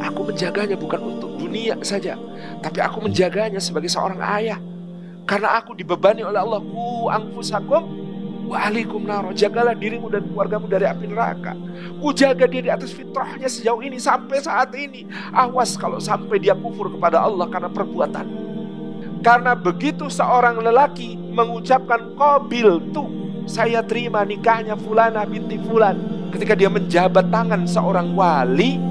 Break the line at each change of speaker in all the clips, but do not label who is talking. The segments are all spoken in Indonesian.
Aku menjaganya bukan untuk dunia saja, tapi aku menjaganya sebagai seorang ayah. Karena aku dibebani oleh Allah, ku anfusakum wa ahlikum naro, jagalah dirimu dan keluargamu dari api neraka. Ku jaga dia di atas fitrahnya sejauh ini sampai saat ini. Awas kalau sampai dia kufur kepada Allah karena perbuatan. Karena begitu seorang lelaki mengucapkan qabil tu, saya terima nikahnya fulana binti fulan, ketika dia menjabat tangan seorang wali,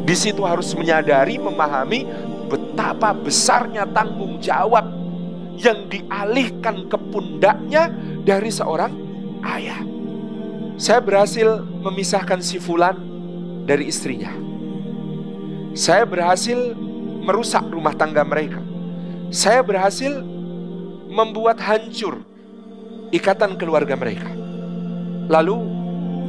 di situ harus menyadari, memahami betapa besarnya tanggung jawab yang dialihkan ke pundaknya dari seorang ayah. Saya berhasil memisahkan si fulan dari istrinya. Saya berhasil merusak rumah tangga mereka. Saya berhasil membuat hancur ikatan keluarga mereka. Lalu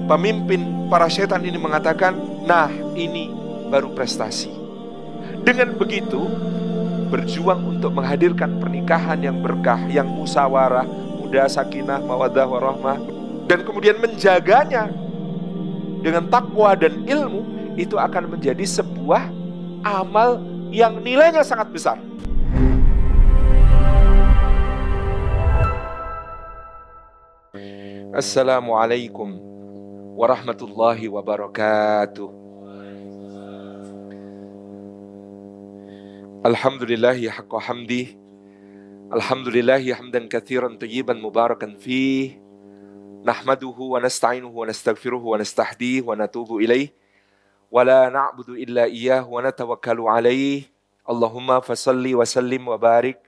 pemimpin para setan ini mengatakan, nah ini baru prestasi. Dengan begitu, berjuang untuk menghadirkan pernikahan yang berkah, yang musyawarah, mudah, sakinah, mawaddah, warahmah, dan kemudian menjaganya dengan takwa dan ilmu, itu akan menjadi sebuah amal yang nilainya sangat besar. Assalamualaikum warahmatullahi wabarakatuh. Alhamdulillahi haqqa hamdih. Alhamdulillahi hamdan katsiran tayyiban mubarakan fih. Nahmaduhu wa nasta'inuhu wa nastaghfiruhu wa nastahdihi wa natubu ilaih. Wa la na'budu illa iyyah wa natawakkalu alaih. Allahumma fasalli wa sallim wa barik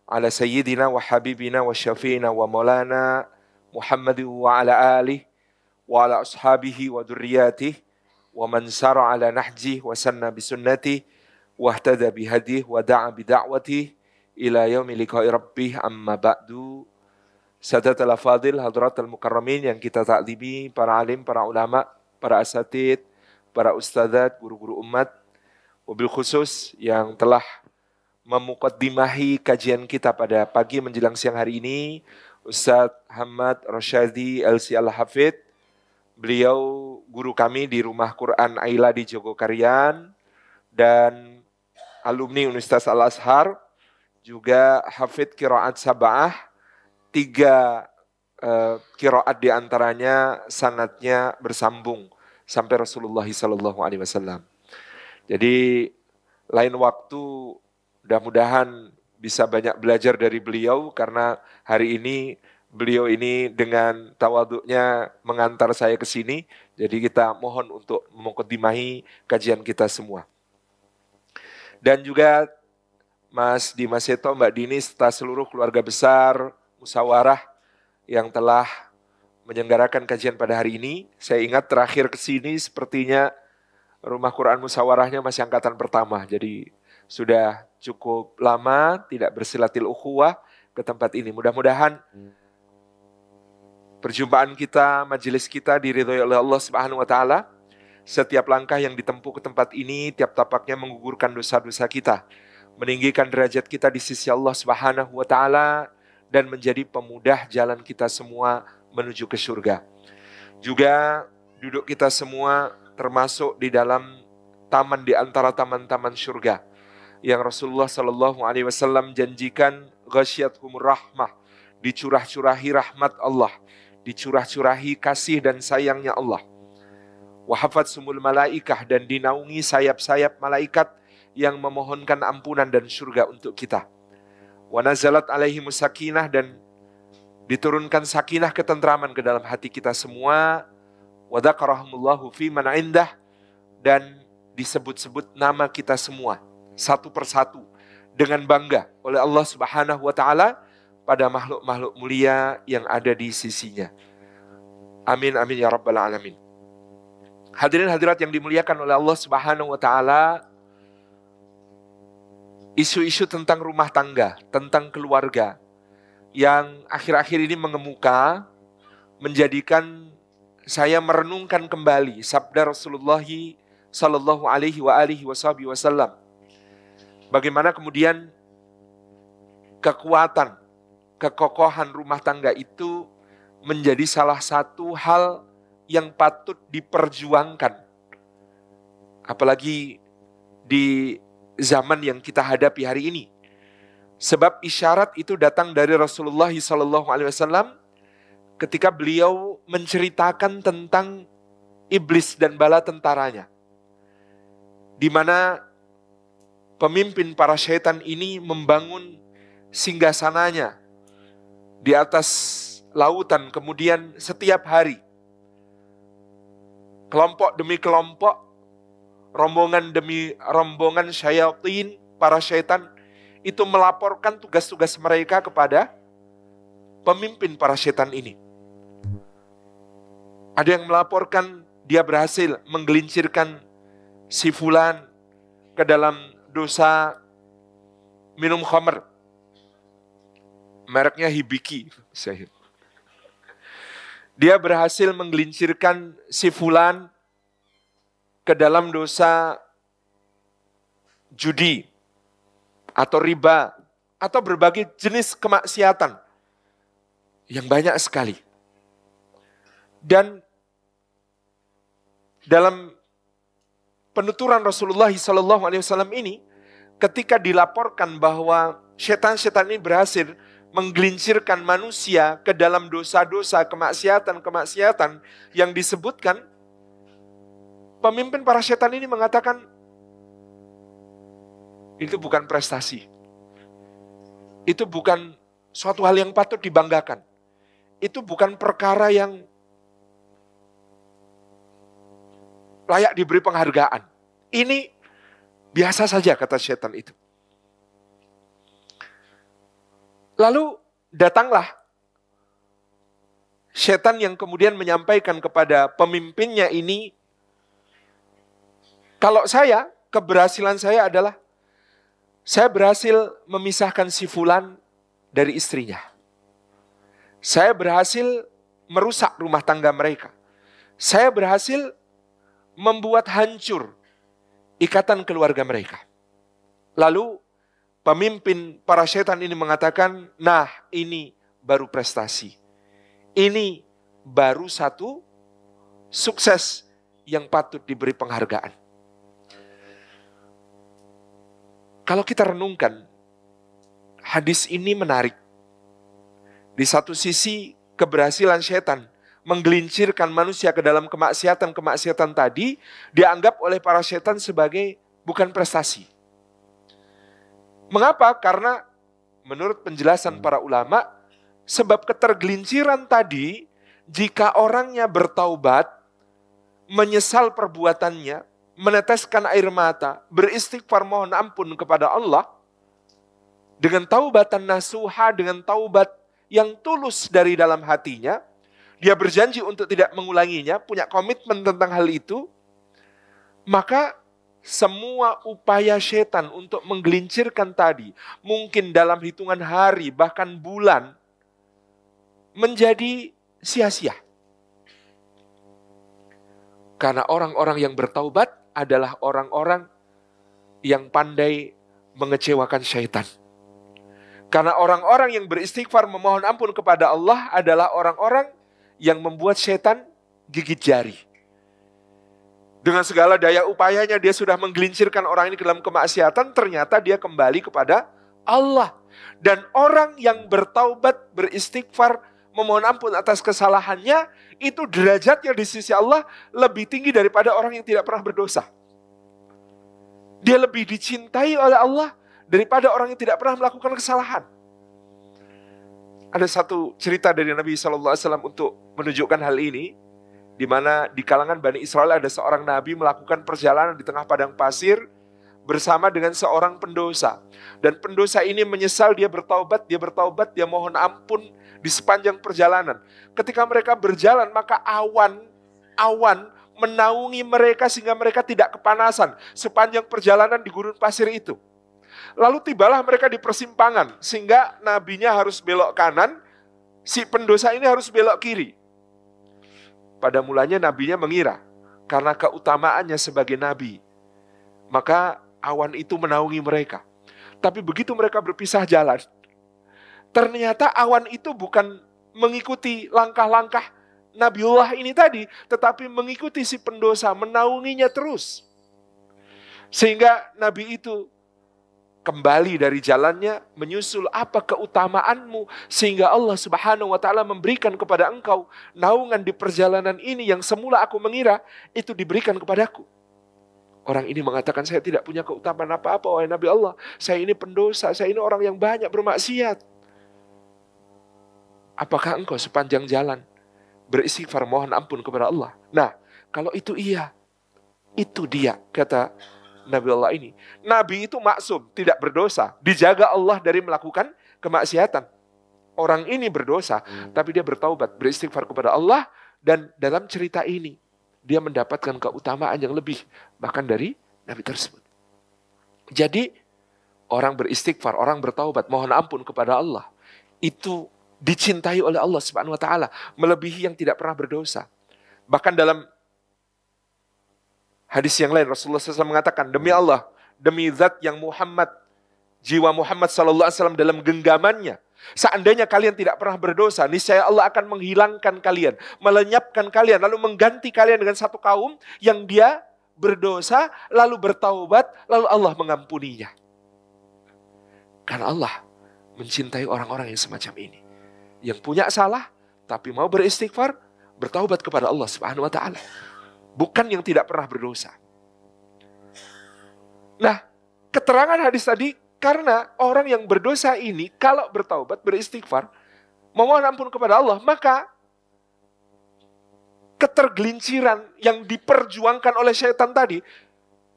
ala sayyidina wa habibina wa syafi'ina wa maulana Muhammad wa ala alihi wa ala ashabihi wa dhurriyyatihi wa man sara ala nahjihi wa sanna bisunnatihi wa ihtada bihadihi wa da'a bida'watihi ila yaumi liqa'i rabbih, amma ba'du. Sadatul afadil, hadratul mukarramin yang kita takdimi, para alim, para ulama, para asatid, para ustadzat, guru-guru umat, wabil khusus yang telah memuqaddimahi kajian kita pada pagi menjelang siang hari ini, Ustadz Hamad Rosyadi LC Al-Hafid. Beliau guru kami di Rumah Quran Aila di Jogokarian dan alumni Universitas Al-Azhar, juga hafid qiraat sab'ah, 3 qiraat diantaranya sanadnya bersambung sampai Rasulullah SAW. Jadi lain waktu mudah-mudahan bisa banyak belajar dari beliau, karena hari ini beliau ini dengan tawaduknya mengantar saya ke sini. Jadi kita mohon untuk memuqaddimahi kajian kita semua. Dan juga Mas Dimas Seto, Mbak Dini, serta seluruh keluarga besar Musyawarah yang telah menyelenggarakan kajian pada hari ini. Saya ingat terakhir ke sini sepertinya Rumah Quran Musyawarahnya masih angkatan pertama. Jadi sudah cukup lama tidak bersilatil ukhuwah ke tempat ini. Mudah-mudahan perjumpaan kita, majelis kita diridhoi oleh Allah Subhanahu wa taala. Setiap langkah yang ditempuh ke tempat ini, tiap tapaknya menggugurkan dosa-dosa kita, meninggikan derajat kita di sisi Allah Subhanahu wa taala, dan menjadi pemudah jalan kita semua menuju ke surga. Juga duduk kita semua termasuk di dalam taman di antara taman-taman surga yang Rasulullah SAW janjikan, ghasyiyatuhumur rahmah, dicurah-curahi rahmat Allah, dicurah-curahi kasih dan sayangnya Allah. Wa hafatsumul malaikah, dan dinaungi sayap-sayap malaikat yang memohonkan ampunan dan surga untuk kita. Wa nazalat alaihimus sakinah, dan diturunkan sakinah, ketentraman ke dalam hati kita semua. Wa dzakarahumullahu fi man indah, dan disebut-sebut nama kita semua satu persatu dengan bangga oleh Allah Subhanahu wa taala pada makhluk-makhluk mulia yang ada di sisinya. Amin amin ya rabbal alamin. Hadirin hadirat yang dimuliakan oleh Allah Subhanahu wa taala, isu-isu tentang rumah tangga, tentang keluarga yang akhir-akhir ini mengemuka menjadikan saya merenungkan kembali sabda Rasulullah sallallahu alaihi wasallam. Bagaimana kemudian kekuatan, kekokohan rumah tangga itu menjadi salah satu hal yang patut diperjuangkan. Apalagi di zaman yang kita hadapi hari ini. Sebab isyarat itu datang dari Rasulullah SAW ketika beliau menceritakan tentang iblis dan bala tentaranya, di mana pemimpin para syaitan ini membangun singgasananya di atas lautan. Kemudian setiap hari, kelompok demi kelompok, rombongan demi rombongan syayatin, para syaitan itu melaporkan tugas-tugas mereka kepada pemimpin para syaitan ini. Ada yang melaporkan dia berhasil menggelincirkan si fulan ke dalam dosa minum khamr. Mereknya Hibiki. Dia berhasil menggelincirkan si fulan ke dalam dosa judi atau riba atau berbagai jenis kemaksiatan yang banyak sekali. Dan dalam penuturan Rasulullah SAW ini, ketika dilaporkan bahwa setan-setan ini berhasil menggelincirkan manusia ke dalam dosa-dosa, kemaksiatan-kemaksiatan yang disebutkan, pemimpin para setan ini mengatakan, itu bukan prestasi. Itu bukan suatu hal yang patut dibanggakan. Itu bukan perkara yang layak diberi penghargaan. Ini biasa saja, kata setan itu. Lalu datanglah setan yang kemudian menyampaikan kepada pemimpinnya ini, kalau saya, keberhasilan saya adalah saya berhasil memisahkan si fulan dari istrinya. Saya berhasil merusak rumah tangga mereka. Saya berhasil membuat hancur ikatan keluarga mereka. Lalu pemimpin para setan ini mengatakan, nah ini baru prestasi. Ini baru satu sukses yang patut diberi penghargaan. Kalau kita renungkan, hadis ini menarik. Di satu sisi keberhasilan setan menggelincirkan manusia ke dalam kemaksiatan-kemaksiatan tadi dianggap oleh para setan sebagai bukan prestasi. Mengapa? Karena menurut penjelasan para ulama, sebab ketergelinciran tadi, jika orangnya bertaubat, menyesal perbuatannya, meneteskan air mata, beristighfar mohon ampun kepada Allah, dengan taubatan nasuha, dengan taubat yang tulus dari dalam hatinya, dia berjanji untuk tidak mengulanginya, punya komitmen tentang hal itu, maka semua upaya setan untuk menggelincirkan tadi, mungkin dalam hitungan hari, bahkan bulan, menjadi sia-sia. Karena orang-orang yang bertaubat adalah orang-orang yang pandai mengecewakan syaitan. Karena orang-orang yang beristighfar memohon ampun kepada Allah adalah orang-orang yang membuat setan gigit jari. Dengan segala daya upayanya dia sudah menggelincirkan orang ini ke dalam kemaksiatan, ternyata dia kembali kepada Allah. Dan orang yang bertaubat, beristighfar, memohon ampun atas kesalahannya, itu derajatnya di sisi Allah lebih tinggi daripada orang yang tidak pernah berdosa. Dia lebih dicintai oleh Allah daripada orang yang tidak pernah melakukan kesalahan. Ada satu cerita dari Nabi SAW untuk menunjukkan hal ini, di mana di kalangan Bani Israel ada seorang Nabi melakukan perjalanan di tengah padang pasir bersama dengan seorang pendosa. Dan pendosa ini menyesal, dia bertaubat, dia mohon ampun di sepanjang perjalanan. Ketika mereka berjalan, maka awan menaungi mereka sehingga mereka tidak kepanasan sepanjang perjalanan di gurun pasir itu. Lalu tibalah mereka di persimpangan, sehingga nabinya harus belok kanan, si pendosa ini harus belok kiri. Pada mulanya nabinya mengira, karena keutamaannya sebagai nabi, maka awan itu menaungi mereka. Tapi begitu mereka berpisah jalan, ternyata awan itu bukan mengikuti langkah-langkah Nabiullah ini tadi, tetapi mengikuti si pendosa, menaunginya terus. Sehingga Nabi itu kembali dari jalannya, menyusul apa keutamaanmu, sehingga Allah Subhanahu wa Ta'ala memberikan kepada engkau naungan di perjalanan ini yang semula aku mengira itu diberikan kepadaku. Orang ini mengatakan, saya tidak punya keutamaan apa-apa, wahai Nabi Allah. Saya ini pendosa, saya ini orang yang banyak bermaksiat. Apakah engkau sepanjang jalan beristighfar mohon ampun kepada Allah? Nah, kalau itu iya, itu dia, kata Nabi Allah ini. Nabi itu maksum, tidak berdosa, dijaga Allah dari melakukan kemaksiatan. Orang ini berdosa, tapi dia bertaubat, beristighfar kepada Allah, dan dalam cerita ini dia mendapatkan keutamaan yang lebih bahkan dari Nabi tersebut. Jadi orang beristighfar, orang bertaubat, mohon ampun kepada Allah, itu dicintai oleh Allah Subhanahu wa Ta'ala, melebihi yang tidak pernah berdosa. Bahkan dalam hadis yang lain Rasulullah SAW mengatakan, demi Allah, demi zat yang Muhammad, jiwa Muhammad SAW dalam genggamannya, seandainya kalian tidak pernah berdosa, niscaya Allah akan menghilangkan kalian, melenyapkan kalian, lalu mengganti kalian dengan satu kaum yang dia berdosa, lalu bertaubat, lalu Allah mengampuninya. Karena Allah mencintai orang-orang yang semacam ini, yang punya salah, tapi mau beristighfar, bertaubat kepada Allah Subhanahu wa Ta'ala. Bukan yang tidak pernah berdosa. Nah, keterangan hadis tadi, karena orang yang berdosa ini, kalau bertaubat, beristighfar, memohon ampun kepada Allah, maka ketergelinciran yang diperjuangkan oleh syaitan tadi,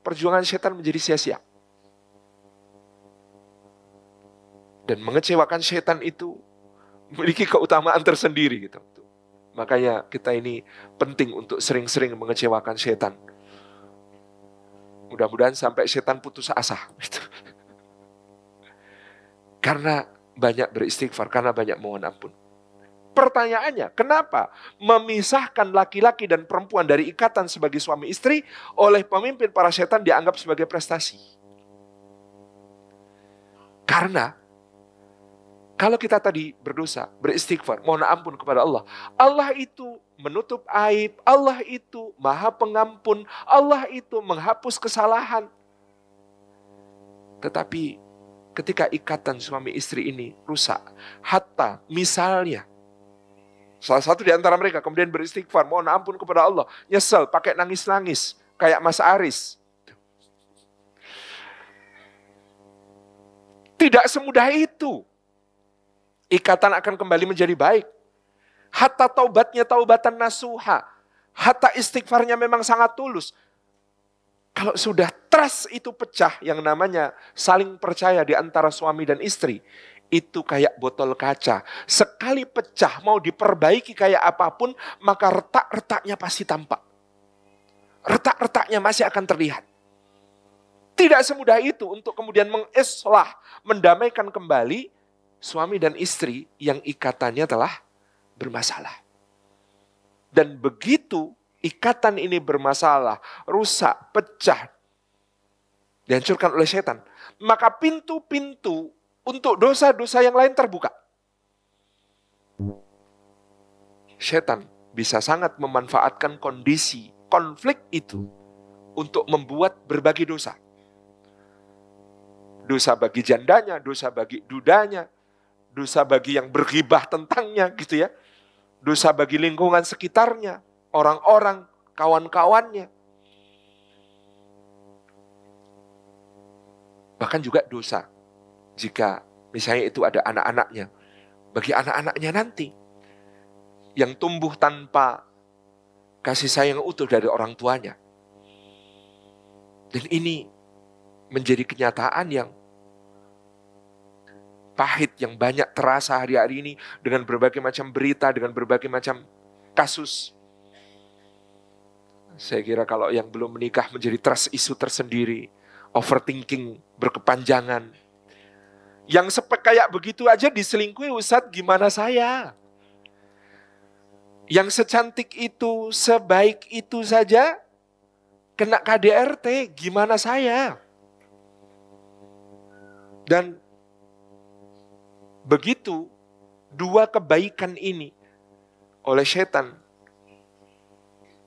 perjuangan syaitan menjadi sia-sia. Dan mengecewakan syaitan itu memiliki keutamaan tersendiri gitu. Makanya kita ini penting untuk sering-sering mengecewakan syaitan. Mudah-mudahan sampai syaitan putus asa. Gitu. Karena banyak beristighfar, karena banyak mohon ampun. Pertanyaannya, kenapa memisahkan laki-laki dan perempuan dari ikatan sebagai suami istri oleh pemimpin para syaitan dianggap sebagai prestasi? Karena kalau kita tadi berdosa, beristighfar, mohon ampun kepada Allah, Allah itu menutup aib, Allah itu maha pengampun, Allah itu menghapus kesalahan. Tetapi ketika ikatan suami istri ini rusak, hatta misalnya salah satu di antara mereka kemudian beristighfar, mohon ampun kepada Allah, nyesel, pakai nangis-nangis, kayak Mas Aris. Tidak semudah itu. Ikatan akan kembali menjadi baik. Hatta taubatnya taubatan nasuha. Hatta istighfarnya memang sangat tulus. Kalau sudah trust itu pecah, yang namanya saling percaya di antara suami dan istri, itu kayak botol kaca. Sekali pecah, mau diperbaiki kayak apapun, maka retak-retaknya pasti tampak. Retak-retaknya masih akan terlihat. Tidak semudah itu untuk kemudian mengislah, mendamaikan kembali suami dan istri yang ikatannya telah bermasalah. Dan begitu ikatan ini bermasalah, rusak, pecah, dihancurkan oleh setan, maka pintu-pintu untuk dosa-dosa yang lain terbuka. Setan bisa sangat memanfaatkan kondisi konflik itu untuk membuat berbagai dosa. Dosa bagi jandanya, dosa bagi dudanya, dosa bagi yang berghibah tentangnya, gitu ya. Dosa bagi lingkungan sekitarnya, orang-orang, kawan-kawannya. Bahkan juga dosa jika misalnya itu ada anak-anaknya. Bagi anak-anaknya nanti, yang tumbuh tanpa kasih sayang utuh dari orang tuanya. Dan ini menjadi kenyataan yang pahit, yang banyak terasa hari-hari ini dengan berbagai macam berita, dengan berbagai macam kasus. Saya kira kalau yang belum menikah menjadi trust isu tersendiri, overthinking berkepanjangan. Yang kayak begitu aja diselingkuhi, Ustadz, gimana saya? Yang secantik itu, sebaik itu saja kena KDRT, gimana saya? Dan begitu dua kebaikan ini oleh setan.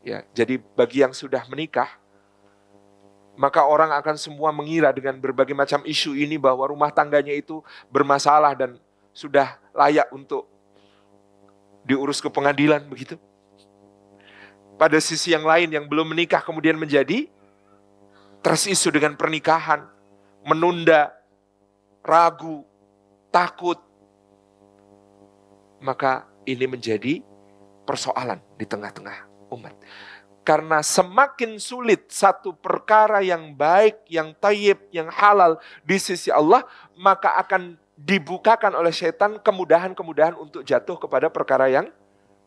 Ya, jadi bagi yang sudah menikah, Maka orang akan semua mengira dengan berbagai macam isu ini bahwa rumah tangganya itu bermasalah dan sudah layak untuk diurus ke pengadilan, begitu. Pada sisi yang lain yang belum menikah kemudian menjadi tersisu dengan pernikahan, menunda, ragu, takut. Maka ini menjadi persoalan di tengah-tengah umat. Karena semakin sulit satu perkara yang baik, yang thayyib, yang halal di sisi Allah, maka akan dibukakan oleh setan kemudahan-kemudahan untuk jatuh kepada perkara yang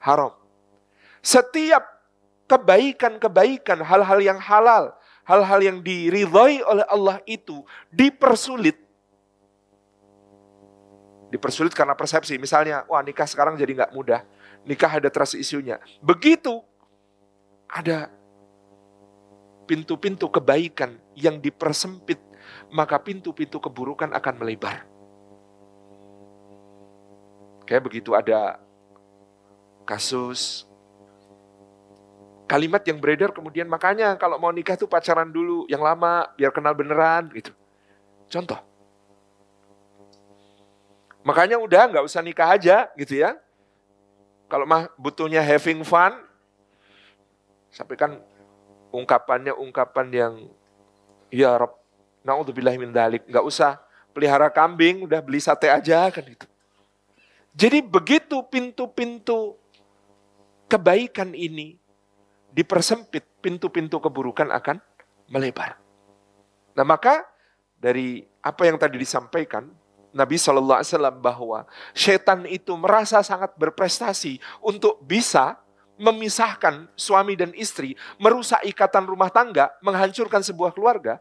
haram. Setiap kebaikan-kebaikan, hal-hal yang halal, hal-hal yang diridhai oleh Allah itu dipersulit. Dipersulit karena persepsi. Misalnya, wah nikah sekarang jadi nggak mudah. Nikah ada trust issue-nya. Begitu ada pintu-pintu kebaikan yang dipersempit, maka pintu-pintu keburukan akan melebar. Kayak begitu ada kasus kalimat yang beredar kemudian, makanya kalau mau nikah tuh pacaran dulu yang lama biar kenal beneran gitu. Contoh. Makanya udah nggak usah nikah aja gitu ya. Kalau mah butuhnya having fun, sampai kan ungkapannya ungkapan yang ya Rabb, naudzubillahi min dzalik, nggak usah pelihara kambing, udah beli sate aja kan gitu. Jadi begitu pintu-pintu kebaikan ini dipersempit, pintu-pintu keburukan akan melebar. Nah maka dari apa yang tadi disampaikan Nabi SAW bahwa setan itu merasa sangat berprestasi untuk bisa memisahkan suami dan istri, merusak ikatan rumah tangga, menghancurkan sebuah keluarga,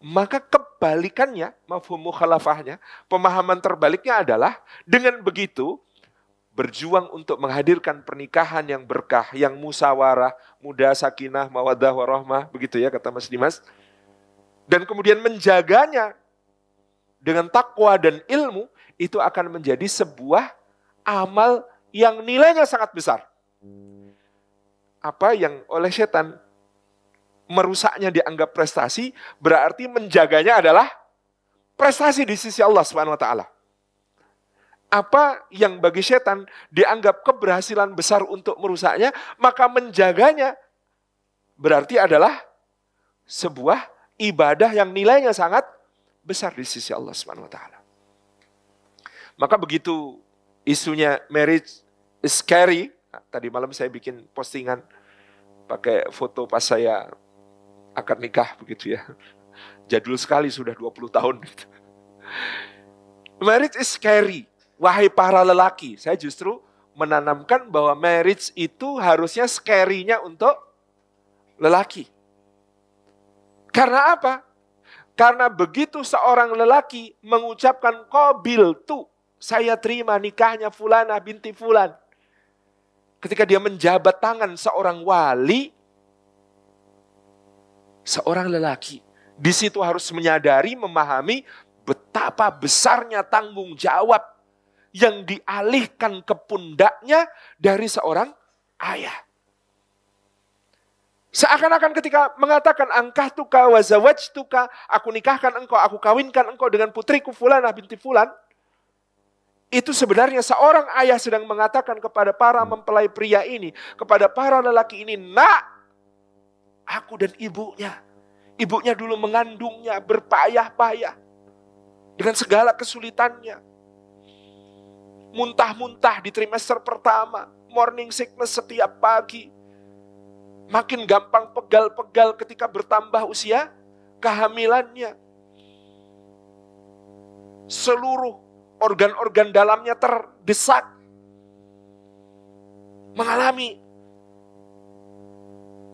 maka kebalikannya, mafhum mukhalafahnya, pemahaman terbaliknya adalah dengan begitu berjuang untuk menghadirkan pernikahan yang berkah, yang musyawarah, mudah, sakinah, mawaddah, warahmah, begitu ya kata Mas Dimas. Dan kemudian menjaganya dengan takwa dan ilmu, itu akan menjadi sebuah amal yang nilainya sangat besar. Apa yang oleh setan merusaknya dianggap prestasi, berarti menjaganya adalah prestasi di sisi Allah Subhanahu wa taala. Apa yang bagi setan dianggap keberhasilan besar untuk merusaknya, maka menjaganya berarti adalah sebuah ibadah yang nilainya sangat besar di sisi Allah Subhanahu wa taala. Maka begitu isunya marriage is scary, tadi malam saya bikin postingan pakai foto pas saya akad nikah begitu ya. Jadul sekali, sudah 20 tahun gitu. Marriage is scary. Wahai para lelaki, saya justru menanamkan bahwa marriage itu harusnya scary-nya untuk lelaki. Karena apa? Karena begitu seorang lelaki mengucapkan qabil tu, saya terima nikahnya fulanah binti fulan. Ketika dia menjabat tangan seorang wali, seorang lelaki di situ harus menyadari, memahami betapa besarnya tanggung jawab yang dialihkan ke pundaknya dari seorang ayah. Seakan-akan ketika mengatakan angkahtuka wa zawajtuka, aku nikahkan engkau, aku kawinkan engkau dengan putriku fulanah binti fulan, itu sebenarnya seorang ayah sedang mengatakan kepada para mempelai pria ini, kepada para lelaki ini, nak, aku dan ibunya dulu mengandungnya berpayah-payah dengan segala kesulitannya. Muntah-muntah di trimester pertama, morning sickness setiap pagi. Makin gampang pegal-pegal ketika bertambah usia kehamilannya. Seluruh organ-organ dalamnya terdesak. Mengalami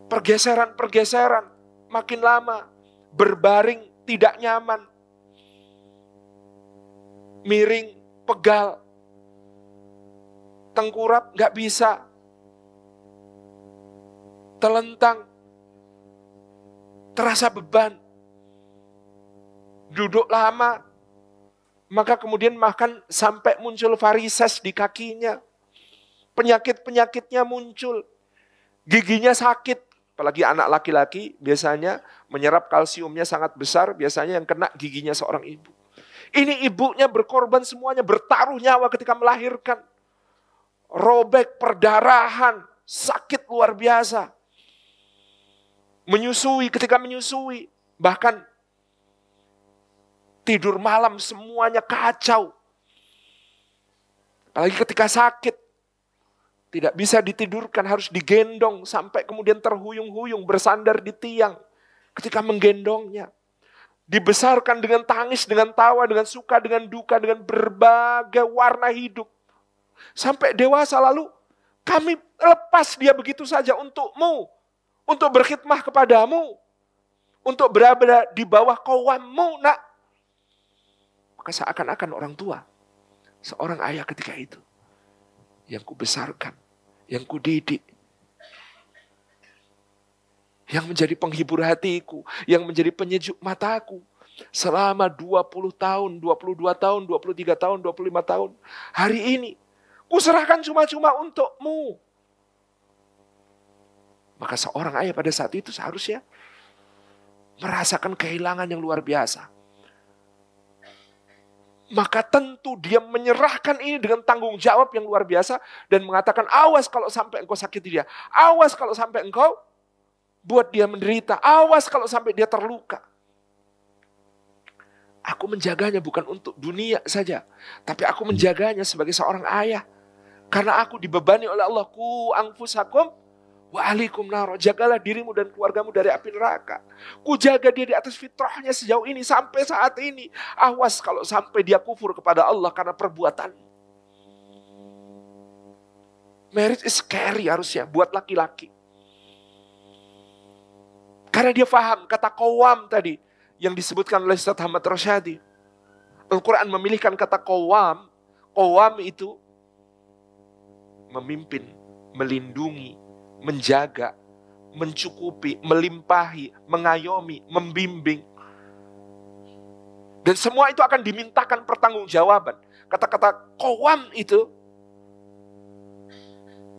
pergeseran-pergeseran. Makin lama berbaring tidak nyaman. Miring, pegal. Tengkurap nggak bisa. Telentang, terasa beban, duduk lama, maka kemudian makan sampai muncul varises di kakinya, penyakit-penyakitnya muncul, giginya sakit, apalagi anak laki-laki biasanya menyerap kalsiumnya sangat besar, biasanya yang kena giginya seorang ibu. Ini ibunya berkorban semuanya, bertaruh nyawa ketika melahirkan. Robek, perdarahan, sakit luar biasa. Menyusui, ketika menyusui, bahkan tidur malam semuanya kacau. Apalagi ketika sakit, tidak bisa ditidurkan, harus digendong sampai kemudian terhuyung-huyung, bersandar di tiang. Ketika menggendongnya, dibesarkan dengan tangis, dengan tawa, dengan suka, dengan duka, dengan berbagai warna hidup. Sampai dewasa lalu, kami lepas dia begitu saja untukmu, untuk berkhidmah kepadamu, untuk berada di bawah qawammu, nak. Maka seakan-akan orang tua, seorang ayah ketika itu, yang kubesarkan, yang kudidik, yang menjadi penghibur hatiku, yang menjadi penyejuk mataku, selama 20 tahun, 22 tahun, 23 tahun, 25 tahun, hari ini, kuserahkan cuma-cuma untukmu. Maka seorang ayah pada saat itu seharusnya merasakan kehilangan yang luar biasa. Maka tentu dia menyerahkan ini dengan tanggung jawab yang luar biasa dan mengatakan, awas kalau sampai engkau sakiti dia. Awas kalau sampai engkau buat dia menderita. Awas kalau sampai dia terluka. Aku menjaganya bukan untuk dunia saja, tapi aku menjaganya sebagai seorang ayah. Karena aku dibebani oleh Allah, ku anfusakum wa ahlikum naro. Jagalah dirimu dan keluargamu dari api neraka. Ku jaga dia di atas fitrahnya sejauh ini sampai saat ini. Awas kalau sampai dia kufur kepada Allah karena perbuatan. Marriage is scary harusnya buat laki-laki. Karena dia paham kata qawam tadi yang disebutkan oleh Ustaz Ahmad Rasyadi. Al-Quran memilihkan kata qawam. Qawam itu memimpin, melindungi, menjaga, mencukupi, melimpahi, mengayomi, membimbing. Dan semua itu akan dimintakan pertanggungjawaban. Kata-kata qawam itu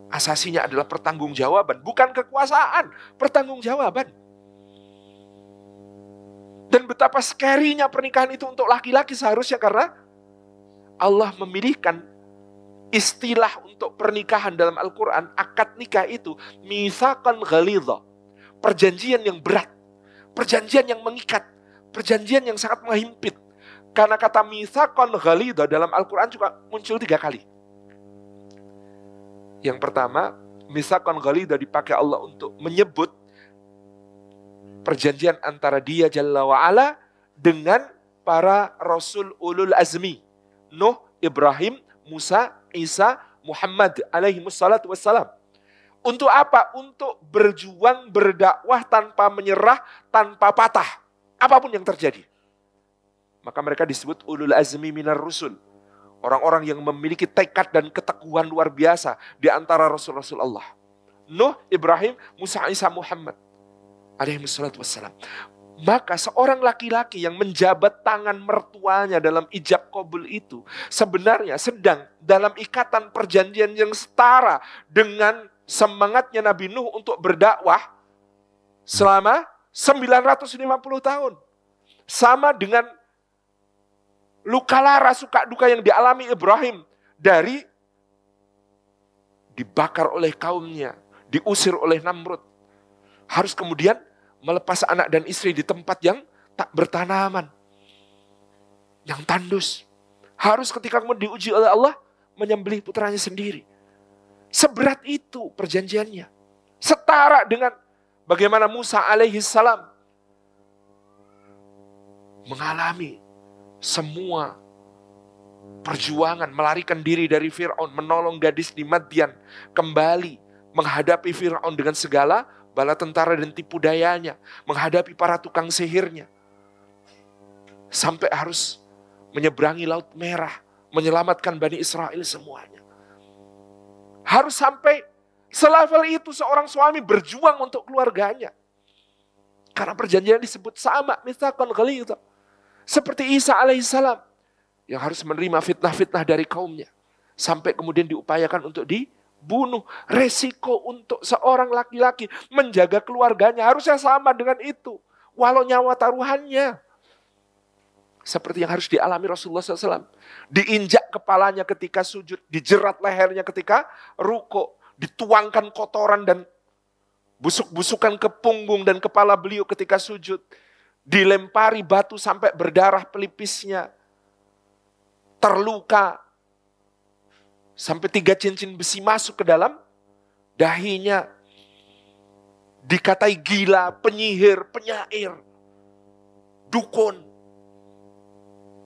asasinya adalah pertanggungjawaban, bukan kekuasaan, pertanggungjawaban. Dan betapa scary-nya pernikahan itu untuk laki-laki seharusnya karena Allah memilihkan istilah untuk pernikahan dalam Al-Quran, akad nikah itu mitsaqan ghalidha, perjanjian yang berat, perjanjian yang mengikat, perjanjian yang sangat menghimpit. Karena kata mitsaqan ghalidha dalam Al-Quran juga muncul 3 kali. Yang pertama, mitsaqan ghalidha dipakai Allah untuk menyebut perjanjian antara dia Jalla wa'ala dengan para Rasul Ulul Azmi, Nuh, Ibrahim, Musa, Isa, Muhammad alaihi wassalatu wassalam. Untuk apa? Untuk berjuang, berdakwah tanpa menyerah, tanpa patah. Apapun yang terjadi. Maka mereka disebut ulul azmi minar rusul. Orang-orang yang memiliki tekad dan keteguhan luar biasa di antara Rasul-Rasul Allah. Nuh, Ibrahim, Musa, Isa, Muhammad alaihi wassalatu wassalam. Maka seorang laki-laki yang menjabat tangan mertuanya dalam ijab qabul itu sebenarnya sedang dalam ikatan perjanjian yang setara dengan semangatnya Nabi Nuh untuk berdakwah selama 950 tahun. Sama dengan luka lara, suka duka yang dialami Ibrahim dari dibakar oleh kaumnya, diusir oleh Namrud. Harus kemudian melepas anak dan istri di tempat yang tak bertanaman, yang tandus. Harus ketika kemudian diuji oleh Allah, menyembelih putranya sendiri. Seberat itu perjanjiannya. Setara dengan bagaimana Musa alaihi salam mengalami semua perjuangan, melarikan diri dari Fir'aun, menolong gadis di Madian, kembali menghadapi Fir'aun dengan segala bala tentara dan tipu dayanya, menghadapi para tukang sihirnya. Sampai harus menyeberangi Laut Merah, menyelamatkan Bani Israel semuanya. Harus sampai selevel itu seorang suami berjuang untuk keluarganya. Karena perjanjian disebut sama, mitsaqan ghalidha. Seperti Isa alaihissalam yang harus menerima fitnah-fitnah dari kaumnya. Sampai kemudian diupayakan untuk bunuh. Resiko untuk seorang laki-laki menjaga keluarganya harusnya sama dengan itu. Walau nyawa taruhannya. Seperti yang harus dialami Rasulullah SAW. Diinjak kepalanya ketika sujud. Dijerat lehernya ketika ruko. Dituangkan kotoran dan busuk-busukan ke punggung dan kepala beliau ketika sujud. Dilempari batu sampai berdarah pelipisnya. Terluka. Sampai 3 cincin besi masuk ke dalam dahinya. Dikatai gila, penyihir, penyair, dukun.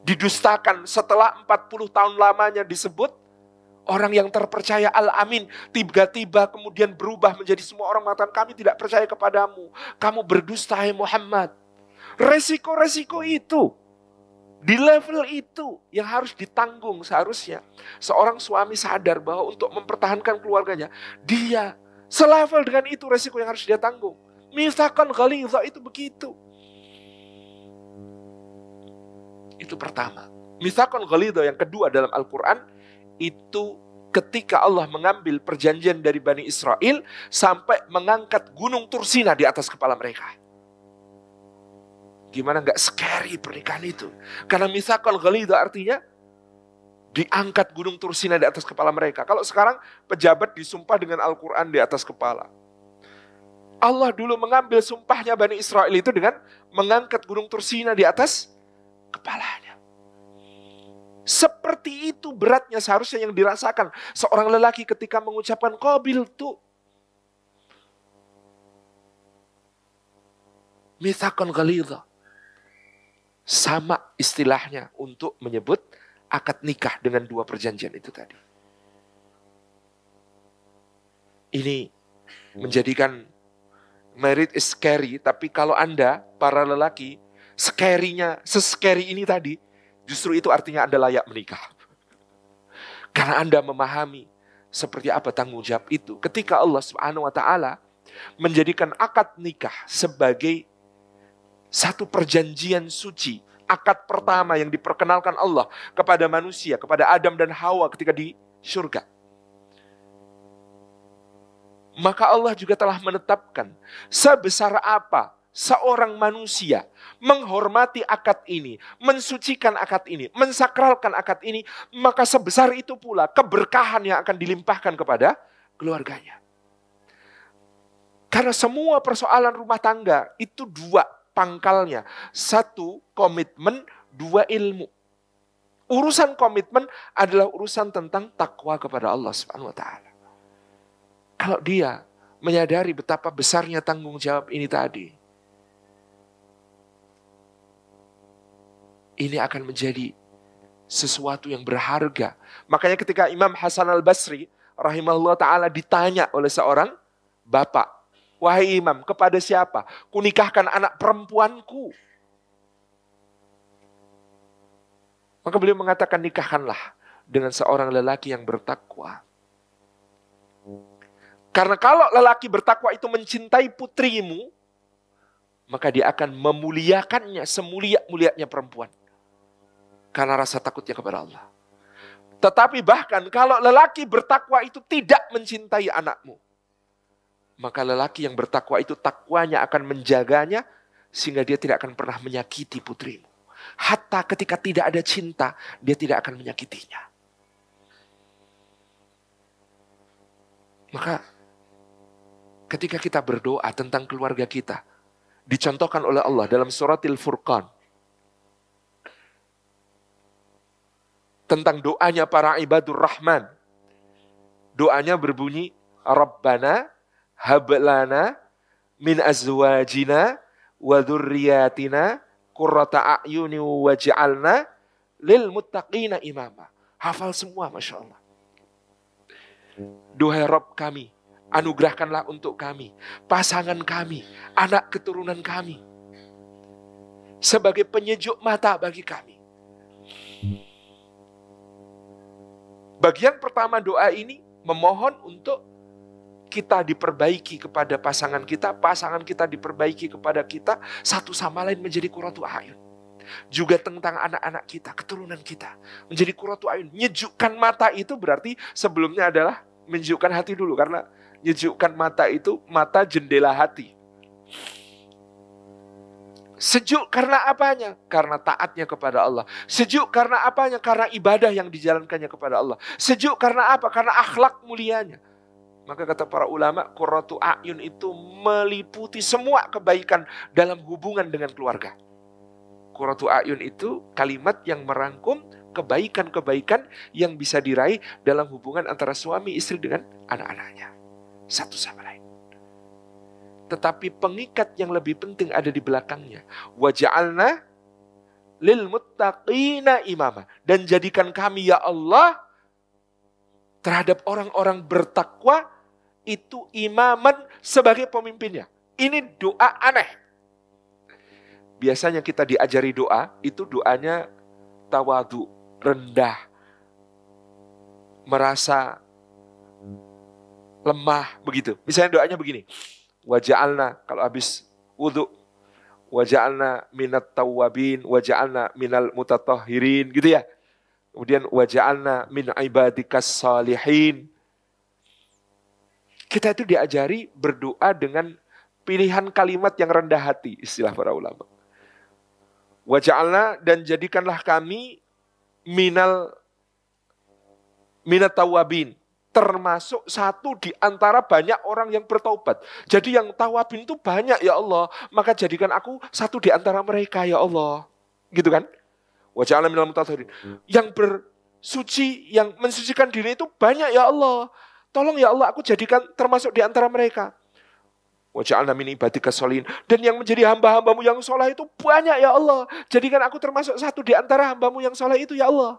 Didustakan setelah 40 tahun lamanya disebut orang yang terpercaya Al-Amin. Tiba-tiba kemudian berubah menjadi semua orang mengatakan kami tidak percaya kepadamu. Kamu berdusta hai Muhammad. Resiko-resiko itu. Di level itu yang harus ditanggung seharusnya. Seorang suami sadar bahwa untuk mempertahankan keluarganya, dia selevel dengan itu resiko yang harus dia tanggung. Mitsaqan ghalidha itu begitu. Itu pertama. Mitsaqan ghalidha yang kedua dalam Al-Quran, itu ketika Allah mengambil perjanjian dari Bani Israel sampai mengangkat gunung Tursina di atas kepala mereka. Gimana gak scary pernikahan itu? Karena mitsaqan ghalidha artinya diangkat gunung Tursina di atas kepala mereka. Kalau sekarang pejabat disumpah dengan Al-Quran di atas kepala. Allah dulu mengambil sumpahnya Bani Israel itu dengan mengangkat gunung Tursina di atas kepalanya. Seperti itu beratnya seharusnya yang dirasakan seorang lelaki ketika mengucapkan qabiltu. Mitsaqan ghalidha. Sama istilahnya untuk menyebut akad nikah dengan 2 perjanjian itu tadi. Ini menjadikan marriage is scary, tapi kalau Anda, para lelaki, se-scary ini tadi, justru itu artinya Anda layak menikah. Karena Anda memahami seperti apa tanggung jawab itu. Ketika Allah Subhanahu wa Ta'ala menjadikan akad nikah sebagai satu perjanjian suci, akad pertama yang diperkenalkan Allah kepada manusia, kepada Adam dan Hawa ketika di surga. Maka Allah juga telah menetapkan sebesar apa seorang manusia menghormati akad ini, mensucikan akad ini, mensakralkan akad ini, maka sebesar itu pula keberkahan yang akan dilimpahkan kepada keluarganya. Karena semua persoalan rumah tangga itu 2 pangkalnya. 1 komitmen, 2 ilmu. Urusan komitmen adalah urusan tentang takwa kepada Allah Subhanahu wa Ta'ala. Kalau dia menyadari betapa besarnya tanggung jawab ini tadi, ini akan menjadi sesuatu yang berharga. Makanya ketika Imam Hasan al-Basri rahimahullah ta'ala ditanya oleh seorang bapak, wahai imam, kepada siapa kunikahkan anak perempuanku? Maka beliau mengatakan, nikahkanlah dengan seorang lelaki yang bertakwa. Karena kalau lelaki bertakwa itu mencintai putrimu, maka dia akan memuliakannya semulia-mulianya perempuan. Karena rasa takutnya kepada Allah. Tetapi bahkan kalau lelaki bertakwa itu tidak mencintai anakmu, maka lelaki yang bertakwa itu takwanya akan menjaganya sehingga dia tidak akan pernah menyakiti putrimu. Hatta ketika tidak ada cinta, dia tidak akan menyakitinya. Maka ketika kita berdoa tentang keluarga kita, dicontohkan oleh Allah dalam surat Al-Furqan. Tentang doanya para ibadur Rahman. Doanya berbunyi, Rabbana hablana min azwajina wa dzurriyyatina qurrata a'yuni waj'alna lil muttaqina imama. Hafal semua, Masya Allah. Duhai Rabb kami, anugerahkanlah untuk kami, pasangan kami, anak keturunan kami, sebagai penyejuk mata bagi kami. Bagian pertama doa ini memohon untuk kita diperbaiki kepada pasangan kita diperbaiki kepada kita, satu sama lain menjadi qurratu a'yun. Juga tentang anak-anak kita, keturunan kita, menjadi qurratu a'yun. Nyejukkan mata itu berarti sebelumnya adalah menyejukkan hati dulu, karena menyejukkan mata itu mata jendela hati. Sejuk karena apanya? Karena taatnya kepada Allah. Sejuk karena apanya? Karena ibadah yang dijalankannya kepada Allah. Sejuk karena apa? Karena akhlak mulianya. Maka kata para ulama, qurratu a'yun itu meliputi semua kebaikan dalam hubungan dengan keluarga. Qurratu a'yun itu kalimat yang merangkum kebaikan-kebaikan yang bisa diraih dalam hubungan antara suami istri dengan anak-anaknya. Satu sama lain. Tetapi pengikat yang lebih penting ada di belakangnya. Wa ja'alna lil muttaqina imama. Dan jadikan kami ya Allah terhadap orang-orang bertakwa itu imaman sebagai pemimpinnya. Ini doa aneh. Biasanya kita diajari doa, itu doanya tawadu, rendah, merasa lemah, begitu. Misalnya doanya begini. Wa ja'alna, kalau habis wudu, wa ja'alna minat tawwabin, wa ja'alna minal mutatahhirin, gitu ya. Kemudian wa ja'alna min ibadikas salihin. Kita itu diajari berdoa dengan pilihan kalimat yang rendah hati, istilah para ulama. Wa ja'alna, dan jadikanlah kami minat tawwabin, termasuk satu di antara banyak orang yang bertaubat. Jadi yang tawabin itu banyak ya Allah. Maka jadikan aku satu di antara mereka ya Allah. Gitu kan? Wa ja'alna minal mutatahhirin. Yang bersuci, yang mensucikan diri itu banyak ya Allah. Tolong ya Allah aku jadikan termasuk di antara mereka. Wa ja'alna min ibadikas sholihin. Dan yang menjadi hamba-hambamu yang soleh itu banyak ya Allah. Jadikan aku termasuk satu di antara hambamu yang soleh itu ya Allah.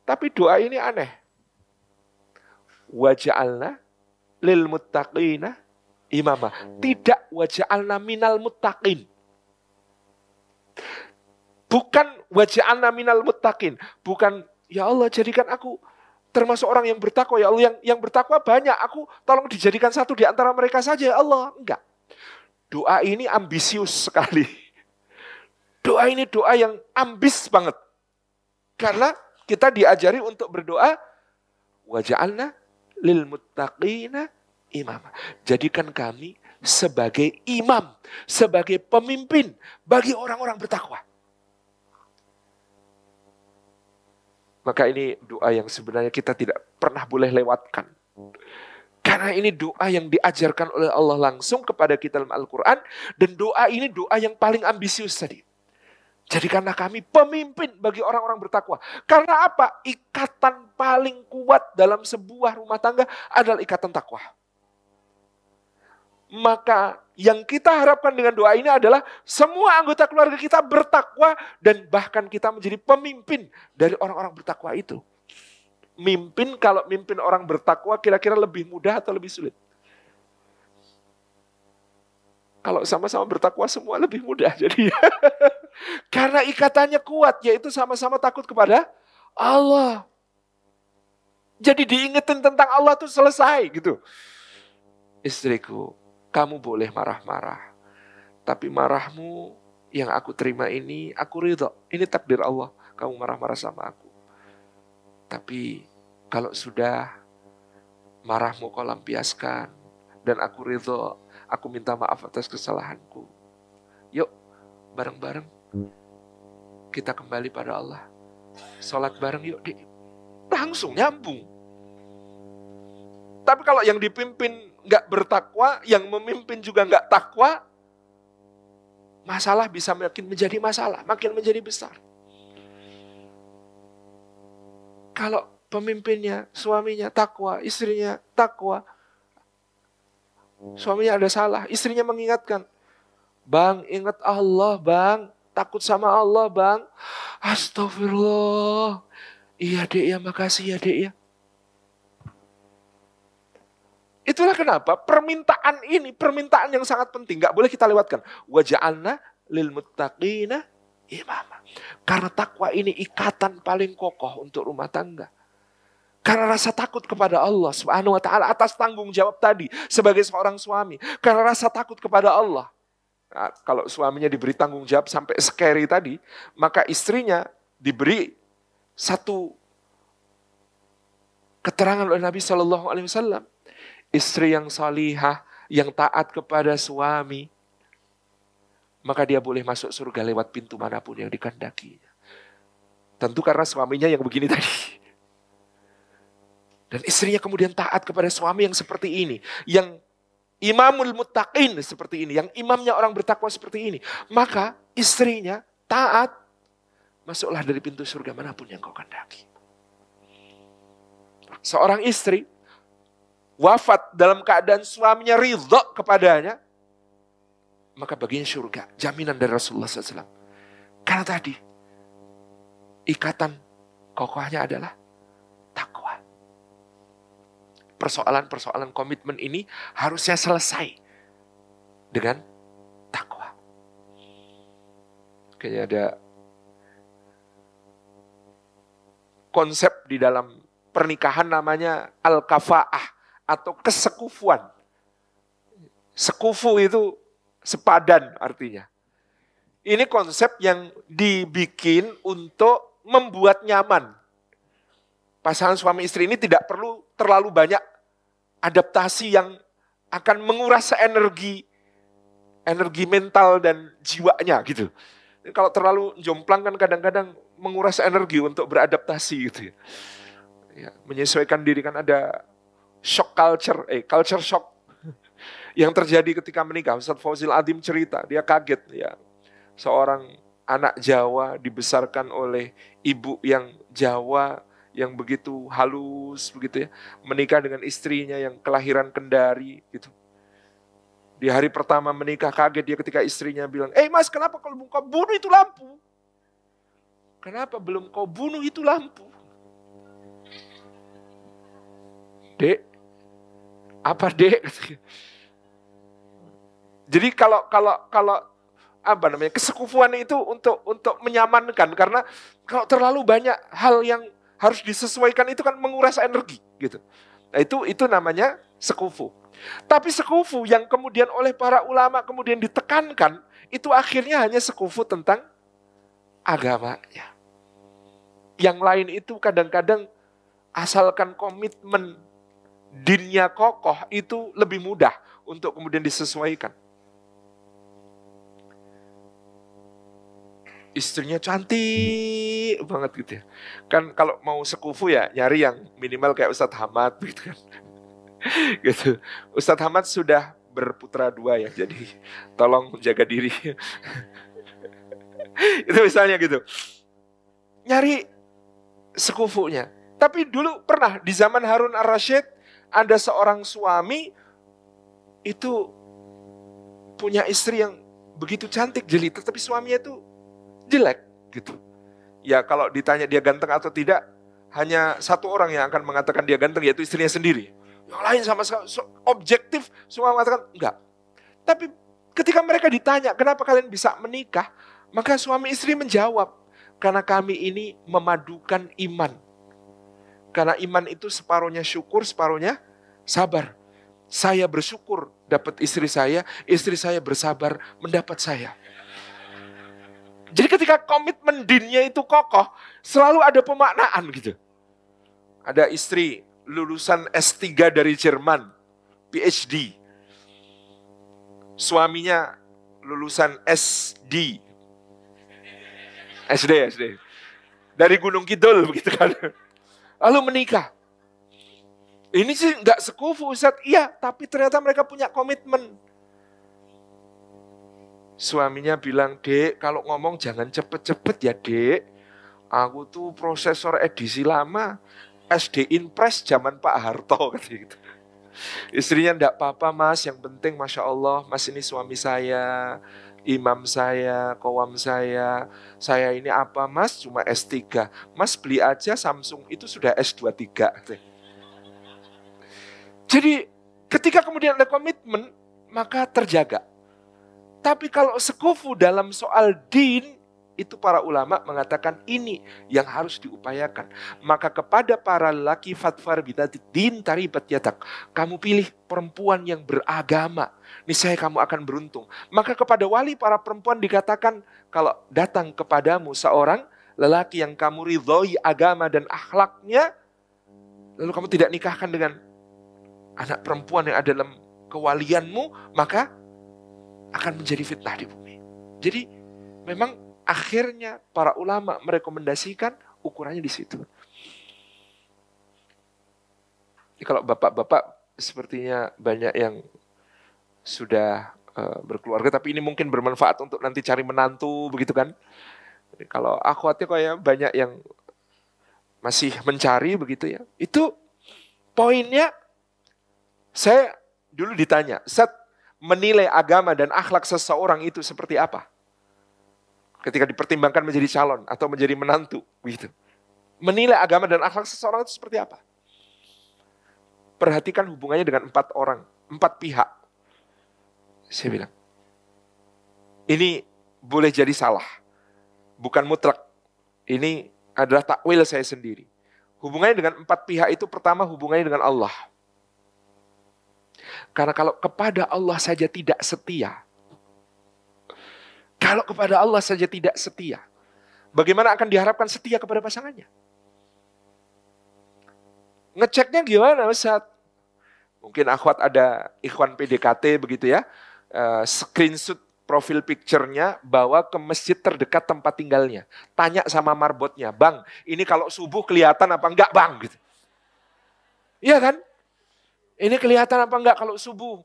Tapi doa ini aneh. Wa ja'alna lil muttaqina imama. Tidak wa ja'alna minal muttaqin. Bukan wa ja'alna minal muttaqin. Bukan ya Allah jadikan aku termasuk orang yang bertakwa ya Allah. Yang bertakwa banyak. Aku tolong dijadikan satu di antara mereka saja ya Allah. Enggak. Doa ini ambisius sekali. Doa ini doa yang ambis banget. Karena kita diajari untuk berdoa wa ja'alna lil muttaqina imama. Jadikan kami sebagai imam, sebagai pemimpin bagi orang-orang bertakwa. Maka ini doa yang sebenarnya kita tidak pernah boleh lewatkan. Karena ini doa yang diajarkan oleh Allah langsung kepada kita dalam Al-Quran. Dan doa ini doa yang paling ambisius tadi. Jadikanlah kami pemimpin bagi orang-orang bertakwa. Karena apa? Ikatan paling kuat dalam sebuah rumah tangga adalah ikatan takwa. Maka yang kita harapkan dengan doa ini adalah semua anggota keluarga kita bertakwa dan bahkan kita menjadi pemimpin dari orang-orang bertakwa itu. Mimpin, kalau mimpin orang bertakwa kira-kira lebih mudah atau lebih sulit? Kalau sama-sama bertakwa semua lebih mudah. Jadi karena ikatannya kuat, yaitu sama-sama takut kepada Allah. Jadi diingetin tentang Allah tuh selesai gitu. Istriku, kamu boleh marah-marah. Tapi marahmu yang aku terima ini, aku ridho. Ini takdir Allah, kamu marah-marah sama aku. Tapi kalau sudah marahmu kau lampiaskan dan aku ridho, aku minta maaf atas kesalahanku. Yuk, bareng-bareng kita kembali pada Allah. Sholat bareng yuk, langsung nyambung. Tapi kalau yang dipimpin nggak bertakwa, yang memimpin juga nggak takwa, masalah bisa makin menjadi masalah, makin menjadi besar. Kalau pemimpinnya, suaminya takwa, istrinya takwa, suaminya ada salah, istrinya mengingatkan, bang, ingat Allah bang, takut sama Allah bang, astagfirullah, iya dek ya, makasih ya dek ya. Itulah kenapa permintaan ini, permintaan yang sangat penting, gak boleh kita lewatkan. Wa ja'alna lil muttaqina imama. Karena takwa ini ikatan paling kokoh untuk rumah tangga. Karena rasa takut kepada Allah Subhanahu wa ta'ala atas tanggung jawab tadi sebagai seorang suami. Karena rasa takut kepada Allah. Nah, kalau suaminya diberi tanggung jawab sampai scary tadi, maka istrinya diberi satu keterangan oleh Nabi SAW. Istri yang salihah, yang taat kepada suami, maka dia boleh masuk surga lewat pintu manapun yang dikehendakinya. Tentu karena suaminya yang begini tadi. Dan istrinya kemudian taat kepada suami yang seperti ini. Yang imamul muttaqin seperti ini. Yang imamnya orang bertakwa seperti ini. Maka istrinya taat, masuklah dari pintu surga manapun yang kau kehendaki. Seorang istri wafat dalam keadaan suaminya ridho kepadanya, maka baginya surga. Jaminan dari Rasulullah SAW. Karena tadi, ikatan kokohnya adalah takwa. Persoalan-persoalan komitmen ini harusnya selesai dengan takwa. Kayaknya ada konsep di dalam pernikahan namanya al-kafa'ah atau kesekufuan. Sekufu itu sepadan artinya. Ini konsep yang dibikin untuk membuat nyaman. Pasangan suami istri ini tidak perlu terlalu banyak adaptasi yang akan menguras energi mental dan jiwanya gitu. Kalau terlalu jomplang kan kadang-kadang menguras energi untuk beradaptasi gitu ya. Ya, menyesuaikan diri kan ada shock culture shock yang terjadi ketika menikah. Ustaz Fauzil Adim cerita, dia kaget ya. Seorang anak Jawa dibesarkan oleh ibu yang Jawa yang begitu halus begitu ya, menikah dengan istrinya yang kelahiran Kendari gitu. Di hari pertama menikah kaget dia ketika istrinya bilang, Mas, kenapa kalau kau bunuh itu lampu? Kenapa belum kau bunuh itu lampu? Dek, apa dek? Jadi kalau apa namanya, kesekufuan itu untuk menyamankan, karena kalau terlalu banyak hal yang harus disesuaikan itu kan menguras energi gitu. Nah, itu namanya sekufu. Tapi sekufu yang kemudian oleh para ulama kemudian ditekankan, itu akhirnya hanya sekufu tentang agamanya. Yang lain itu kadang-kadang asalkan komitmen dinnya kokoh itu lebih mudah untuk kemudian disesuaikan. Istrinya cantik banget gitu ya. Kan kalau mau sekufu ya nyari yang minimal kayak Ustadz Hamad gitu kan. Gitu. Ustadz Hamad sudah berputra 2 ya, jadi tolong jaga diri. Itu misalnya gitu. Nyari sekufunya. Tapi dulu pernah di zaman Harun ar-Rasyid ada seorang suami itu punya istri yang begitu cantik jelita, tapi suaminya itu jelek gitu. Ya kalau ditanya dia ganteng atau tidak, hanya satu orang yang akan mengatakan dia ganteng, yaitu istrinya sendiri. Yang lain sama sekali objektif semua mengatakan enggak. Tapi ketika mereka ditanya kenapa kalian bisa menikah, maka suami istri menjawab, karena kami ini memadukan iman. Karena iman itu separuhnya syukur, separuhnya sabar. Saya bersyukur dapat istri saya bersabar mendapat saya. Jadi ketika komitmen dinnya itu kokoh, selalu ada pemaknaan gitu. Ada istri lulusan S3 dari Jerman, PhD. Suaminya lulusan SD. Dari Gunung Kidul begitu kan. Lalu menikah. Ini sih nggak sekufu Ustaz. Iya, tapi ternyata mereka punya komitmen. Suaminya bilang, Dek, kalau ngomong jangan cepet-cepet ya, Dek. Aku tuh prosesor edisi lama, SD Impress zaman Pak Harto. Gitu. Istrinya, enggak apa-apa Mas, yang penting Masya Allah, Mas ini suami saya, imam saya, kawam saya ini apa Mas? Cuma S3. Mas beli aja Samsung, itu sudah S23. Jadi ketika kemudian ada komitmen, maka terjaga. Tapi kalau sekufu dalam soal din, itu para ulama mengatakan ini yang harus diupayakan. Maka kepada para laki fatfar bidati din taribat yadak. Kamu pilih perempuan yang beragama. Niscaya kamu akan beruntung. Maka kepada wali para perempuan dikatakan, kalau datang kepadamu seorang lelaki yang kamu ridhoi agama dan akhlaknya, lalu kamu tidak nikahkan dengan anak perempuan yang ada dalam kewalianmu, maka akan menjadi fitnah di bumi. Jadi memang akhirnya para ulama merekomendasikan ukurannya di situ. Jadi kalau bapak-bapak sepertinya banyak yang sudah berkeluarga, tapi ini mungkin bermanfaat untuk nanti cari menantu, begitu kan? Jadi kalau akhwatnya kayak banyak yang masih mencari begitu ya. Itu poinnya, saya dulu ditanya, Ustaz, menilai agama dan akhlak seseorang itu seperti apa? Ketika dipertimbangkan menjadi calon atau menjadi menantu, begitu. Menilai agama dan akhlak seseorang itu seperti apa? Perhatikan hubungannya dengan 4 orang, 4 pihak. Saya bilang, ini boleh jadi salah, bukan mutlak. Ini adalah takwil saya sendiri. Hubungannya dengan 4 pihak itu, pertama hubungannya dengan Allah. Karena kalau kepada Allah saja tidak setia, bagaimana akan diharapkan setia kepada pasangannya? Ngeceknya gimana, Ustaz? Mungkin akhwat ada ikhwan PDKT begitu ya, screenshot profil picture-nya, bawa ke masjid terdekat tempat tinggalnya. Tanya sama marbotnya, Bang, ini kalau subuh kelihatan apa enggak, Bang? Gitu. Iya kan? Ini kelihatan apa enggak kalau subuh?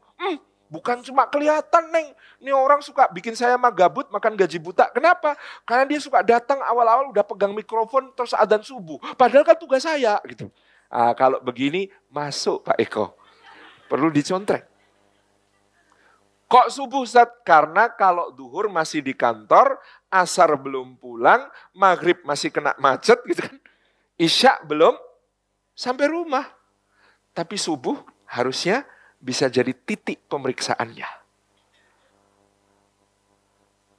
Bukan cuma kelihatan, Neng. Ini orang suka bikin saya mah gabut, makan gaji buta. Kenapa? Karena dia suka datang awal-awal udah pegang mikrofon terus adzan subuh. Padahal kan tugas saya gitu. Kalau begini masuk Pak Eko. Perlu dicontrek. Kok subuh, Ustaz? Karena kalau duhur masih di kantor, asar belum pulang, maghrib masih kena macet gitu kan. Isya belum sampai rumah. Tapi subuh harusnya bisa jadi titik pemeriksaannya.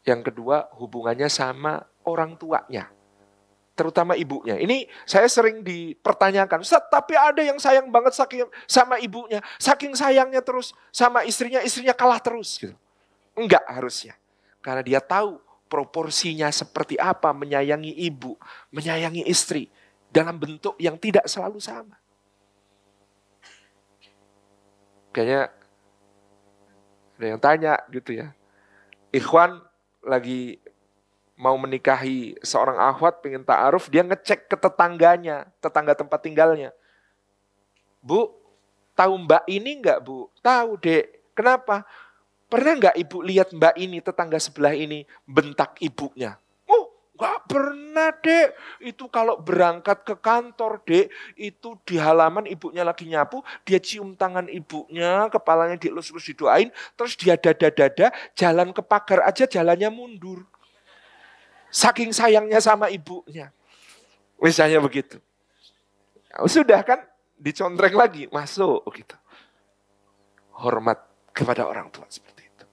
Yang kedua, hubungannya sama orang tuanya. Terutama ibunya. Ini saya sering dipertanyakan, Ustaz, tapi ada yang sayang banget sama ibunya. Saking sayangnya terus sama istrinya kalah terus. Gitu. Enggak harusnya. Karena dia tahu proporsinya seperti apa menyayangi ibu, menyayangi istri. Dalam bentuk yang tidak selalu sama. Kayaknya ada yang tanya gitu ya. Ikhwan lagi mau menikahi seorang akhwat, pengen ta'aruf, dia ngecek ke tetangganya, tetangga tempat tinggalnya. Bu, tahu mbak ini enggak, Bu? Tahu, Dek. Kenapa? Pernah enggak ibu lihat mbak ini, tetangga sebelah ini, bentak ibunya? Oh, enggak pernah, Dek. Itu kalau berangkat ke kantor, Dek, itu di halaman ibunya lagi nyapu, dia cium tangan ibunya, kepalanya dielus-elus didoain, terus dia dada-dada, jalan ke pagar aja jalannya mundur. Saking sayangnya sama ibunya. Misalnya begitu. Sudah kan, dicontreng lagi, masuk gitu. Hormat kepada orang tua seperti itu.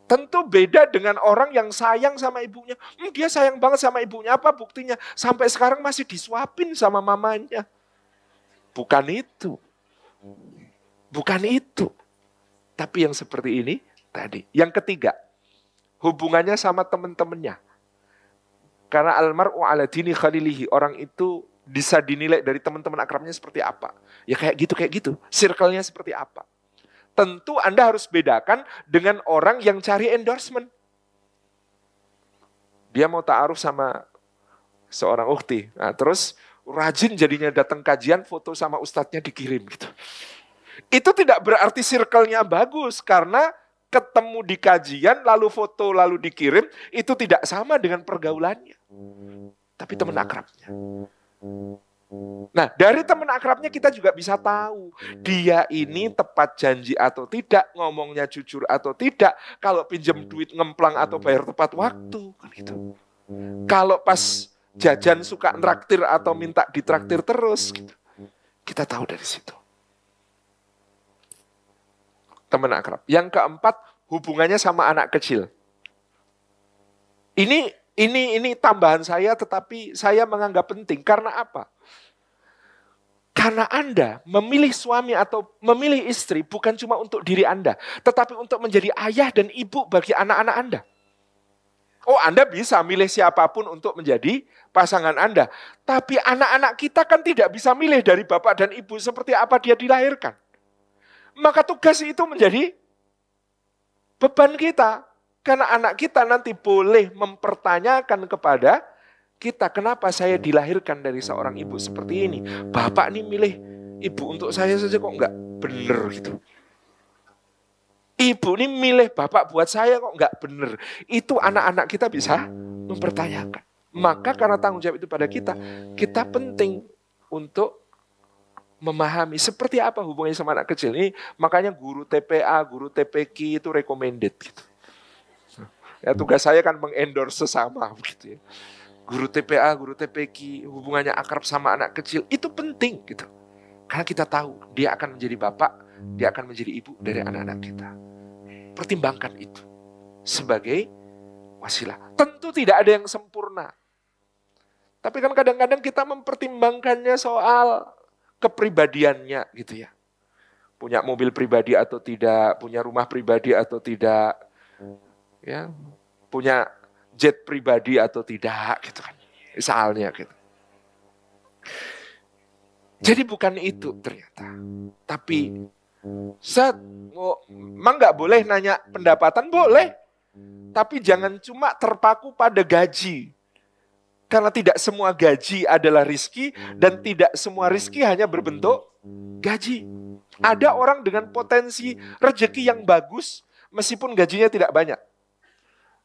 Tentu beda dengan orang yang sayang sama ibunya. Dia sayang banget sama ibunya, apa buktinya? Sampai sekarang masih disuapin sama mamanya. Bukan itu. Bukan itu. Tapi yang seperti ini tadi. Yang ketiga, hubungannya sama teman-temannya. Karena almar'u ala dini khalilihi. Orang itu bisa dinilai dari teman-teman akrabnya seperti apa. Ya kayak gitu. Circle-nya seperti apa. Tentu Anda harus bedakan dengan orang yang cari endorsement. Dia mau ta'aruf sama seorang ukhti. Nah, terus rajin jadinya datang kajian, foto sama ustadznya dikirim gitu. Itu tidak berarti circle-nya bagus. Karena ketemu di kajian, lalu foto, lalu dikirim, itu tidak sama dengan pergaulannya. Tapi teman akrabnya. Nah, dari teman akrabnya kita juga bisa tahu, dia ini tepat janji atau tidak, ngomongnya jujur atau tidak, kalau pinjam duit ngemplang atau bayar tepat waktu. Kan gitu. Kalau pas jajan suka nraktir atau minta ditraktir terus. Gitu. Kita tahu dari situ. Teman akrab. Yang keempat, hubungannya sama anak kecil. Ini tambahan saya, tetapi saya menganggap penting. Karena apa? Karena Anda memilih suami atau memilih istri bukan cuma untuk diri Anda, tetapi untuk menjadi ayah dan ibu bagi anak-anak Anda. Oh, Anda bisa milih siapapun untuk menjadi pasangan Anda. Tapi anak-anak kita kan tidak bisa milih dari bapak dan ibu seperti apa dia dilahirkan. Maka tugas itu menjadi beban kita. Karena anak kita nanti boleh mempertanyakan kepada kita, kenapa saya dilahirkan dari seorang ibu seperti ini? Bapak nih milih ibu untuk saya saja kok enggak bener gitu. Ibu nih milih bapak buat saya kok enggak bener. Itu anak-anak kita bisa mempertanyakan. Maka karena tanggung jawab itu pada kita penting untuk memahami seperti apa hubungannya sama anak kecil ini. Makanya guru TPA, guru TPQ itu recommended gitu. Ya, tugas saya kan mengendorse sesama gitu ya. Guru TPA, guru TPQ, hubungannya akrab sama anak kecil itu penting gitu. Karena kita tahu dia akan menjadi bapak, dia akan menjadi ibu dari anak-anak kita. Pertimbangkan itu sebagai wasilah. Tentu tidak ada yang sempurna. Tapi kan kadang-kadang kita mempertimbangkannya soal kepribadiannya gitu ya. Punya mobil pribadi atau tidak, punya rumah pribadi atau tidak. Ya, punya jet pribadi atau tidak gitu kan. Misalnya gitu. Jadi bukan itu ternyata. Tapi emang nggak boleh nanya pendapatan? Boleh. Tapi jangan cuma terpaku pada gaji. Karena tidak semua gaji adalah rizki dan tidak semua rizki hanya berbentuk gaji. Ada orang dengan potensi rezeki yang bagus meskipun gajinya tidak banyak.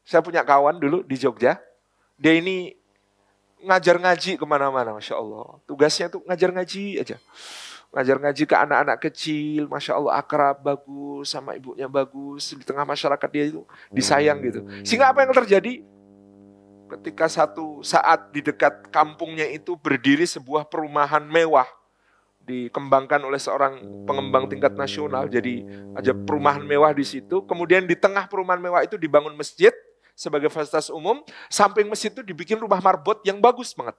Saya punya kawan dulu di Jogja, dia ini ngajar ngaji kemana-mana, Masya Allah. Tugasnya tuh ngajar ngaji aja. Ngajar ngaji ke anak-anak kecil, Masya Allah akrab, bagus, sama ibunya bagus. Di tengah masyarakat dia itu disayang gitu. Sehingga apa yang terjadi? Ketika satu saat di dekat kampungnya itu berdiri sebuah perumahan mewah. Dikembangkan oleh seorang pengembang tingkat nasional. Jadi ada perumahan mewah di situ. Kemudian di tengah perumahan mewah itu dibangun masjid sebagai fasilitas umum, samping masjid itu dibikin rumah marbot yang bagus banget.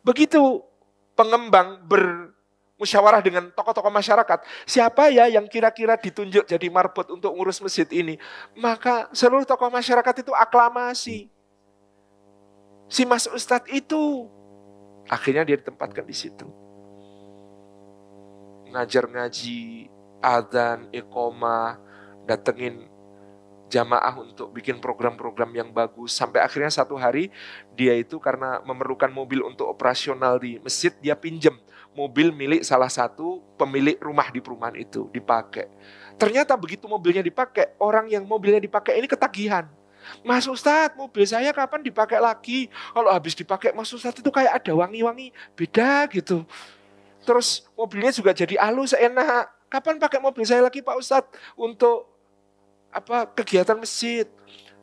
Begitu pengembang bermusyawarah dengan tokoh-tokoh masyarakat, siapa ya yang kira-kira ditunjuk jadi marbot untuk ngurus masjid ini? Maka seluruh tokoh masyarakat itu aklamasi. Si Mas Ustadz itu, akhirnya dia ditempatkan di situ. Ngajar ngaji, adzan, iqomah, datengin jamaah untuk bikin program-program yang bagus. Sampai akhirnya satu hari dia itu karena memerlukan mobil untuk operasional di masjid, dia pinjam mobil milik salah satu pemilik rumah di perumahan itu, dipakai. Ternyata begitu mobilnya dipakai, orang yang mobilnya dipakai ini ketagihan. Mas Ustadz, mobil saya kapan dipakai lagi? Kalau habis dipakai Mas Ustadz itu kayak ada wangi-wangi beda gitu. Terus mobilnya juga jadi halus, enak. Kapan pakai mobil saya lagi Pak Ustadz untuk kegiatan masjid?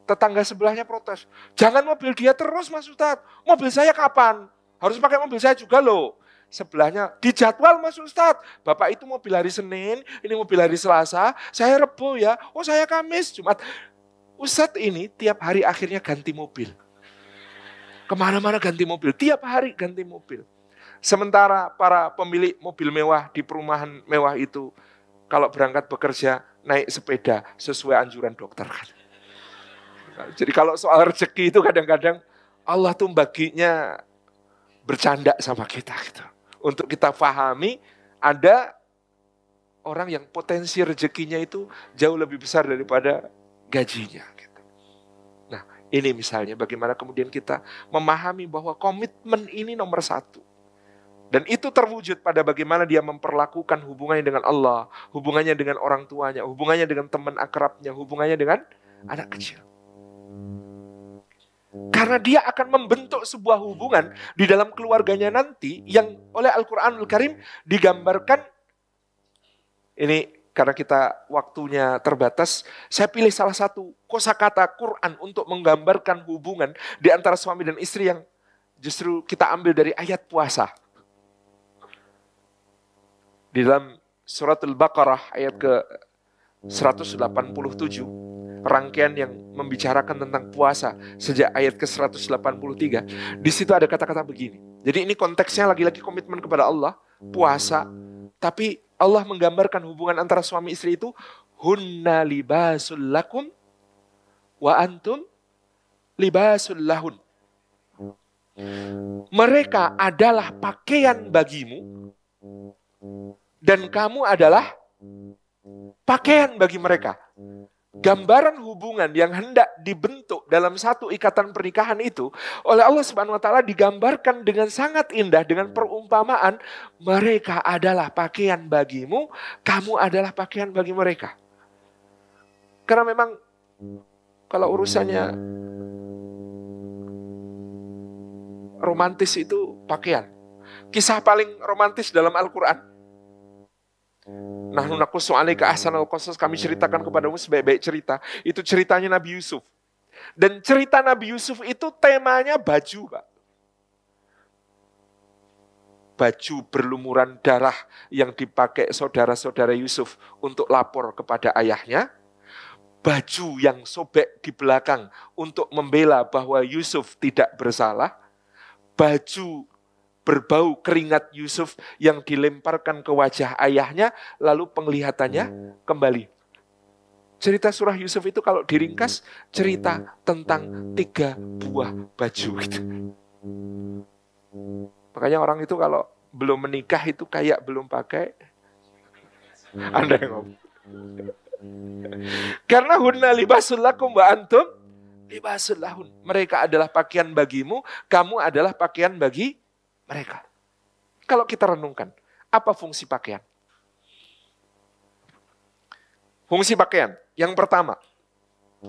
Tetangga sebelahnya protes. Jangan mobil dia terus Mas Ustadz. Mobil saya kapan? Harus pakai mobil saya juga loh. Sebelahnya dijadwal Mas Ustadz. Bapak itu mobil hari Senin, ini mobil hari Selasa, saya Rebo ya. Oh saya Kamis, Jumat. Ustadz ini tiap hari akhirnya ganti mobil. Kemana-mana ganti mobil, tiap hari ganti mobil. Sementara para pemilik mobil mewah di perumahan mewah itu, kalau berangkat bekerja, naik sepeda sesuai anjuran dokter. Jadi kalau soal rezeki itu kadang-kadang Allah tuh baginya bercanda sama kita gitu. Untuk kita pahami ada orang yang potensi rezekinya itu jauh lebih besar daripada gajinya. Gitu. Nah ini misalnya bagaimana kemudian kita memahami bahwa komitmen ini nomor satu. Dan itu terwujud pada bagaimana dia memperlakukan hubungannya dengan Allah, hubungannya dengan orang tuanya, hubungannya dengan teman akrabnya, hubungannya dengan anak kecil. Karena dia akan membentuk sebuah hubungan di dalam keluarganya nanti yang oleh Al-Quranul Karim digambarkan. Ini karena kita waktunya terbatas, saya pilih salah satu kosakata Quran untuk menggambarkan hubungan di antara suami dan istri yang justru kita ambil dari ayat puasa. Di dalam surat Al-Baqarah ayat ke-187, rangkaian yang membicarakan tentang puasa sejak ayat ke-183. Di situ ada kata-kata begini. Jadi ini konteksnya lagi-lagi komitmen kepada Allah, puasa. Tapi Allah menggambarkan hubungan antara suami istri itu, hunna libasul lakum wa antum libasul lahun. Mereka adalah pakaian bagimu dan kamu adalah pakaian bagi mereka. Gambaran hubungan yang hendak dibentuk dalam satu ikatan pernikahan itu oleh Allah Subhanahu wa taala digambarkan dengan sangat indah dengan perumpamaan, mereka adalah pakaian bagimu, kamu adalah pakaian bagi mereka. Karena memang kalau urusannya romantis itu pakaian. Kisah paling romantis dalam Al-Quran. Nahnu naqussu 'alaika ahsanal qasas, kami ceritakan kepadamu sebaik-baik cerita. Itu ceritanya Nabi Yusuf. Dan cerita Nabi Yusuf itu temanya baju, Pak. Baju berlumuran darah yang dipakai saudara-saudara Yusuf untuk lapor kepada ayahnya. Baju yang sobek di belakang untuk membela bahwa Yusuf tidak bersalah. Baju berbau keringat Yusuf yang dilemparkan ke wajah ayahnya, lalu penglihatannya kembali. Cerita surah Yusuf itu kalau diringkas, cerita tentang 3 buah baju. Gitu. Makanya orang itu kalau belum menikah itu kayak belum pakai. Anda yang ngomong. Karena hunna libasul lakum wa antum libasul lahun. Mereka adalah pakaian bagimu, kamu adalah pakaian bagi mereka. Kalau kita renungkan, apa fungsi pakaian? Fungsi pakaian, yang pertama,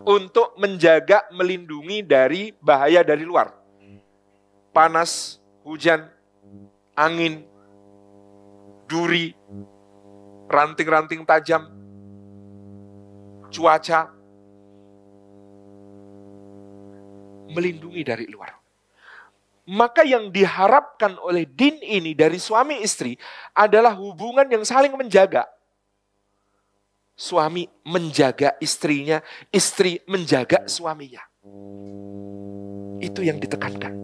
untuk menjaga, melindungi dari bahaya dari luar. Panas, hujan, angin, duri, ranting-ranting tajam, cuaca, melindungi dari luar. Maka yang diharapkan oleh din ini dari suami istri adalah hubungan yang saling menjaga. Suami menjaga istrinya, istri menjaga suaminya. Itu yang ditekankan.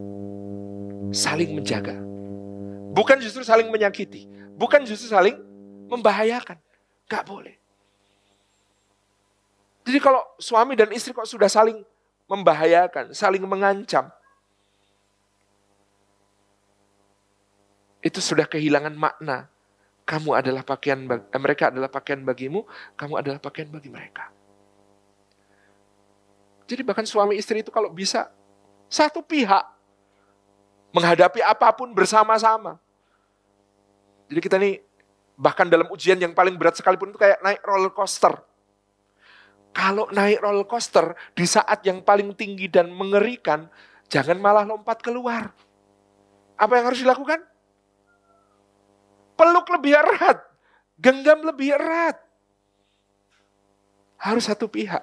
Saling menjaga. Bukan justru saling menyakiti. Bukan justru saling membahayakan. Gak boleh. Jadi kalau suami dan istri kok sudah saling membahayakan, saling mengancam, itu sudah kehilangan makna. Kamu adalah pakaian, mereka adalah pakaian bagimu, kamu adalah pakaian bagi mereka. Jadi bahkan suami istri itu kalau bisa satu pihak menghadapi apapun bersama-sama. Jadi kita nih bahkan dalam ujian yang paling berat sekalipun itu kayak naik roller coaster. Kalau naik roller coaster di saat yang paling tinggi dan mengerikan, jangan malah lompat keluar. Apa yang harus dilakukan? Peluk lebih erat, genggam lebih erat. Harus satu pihak.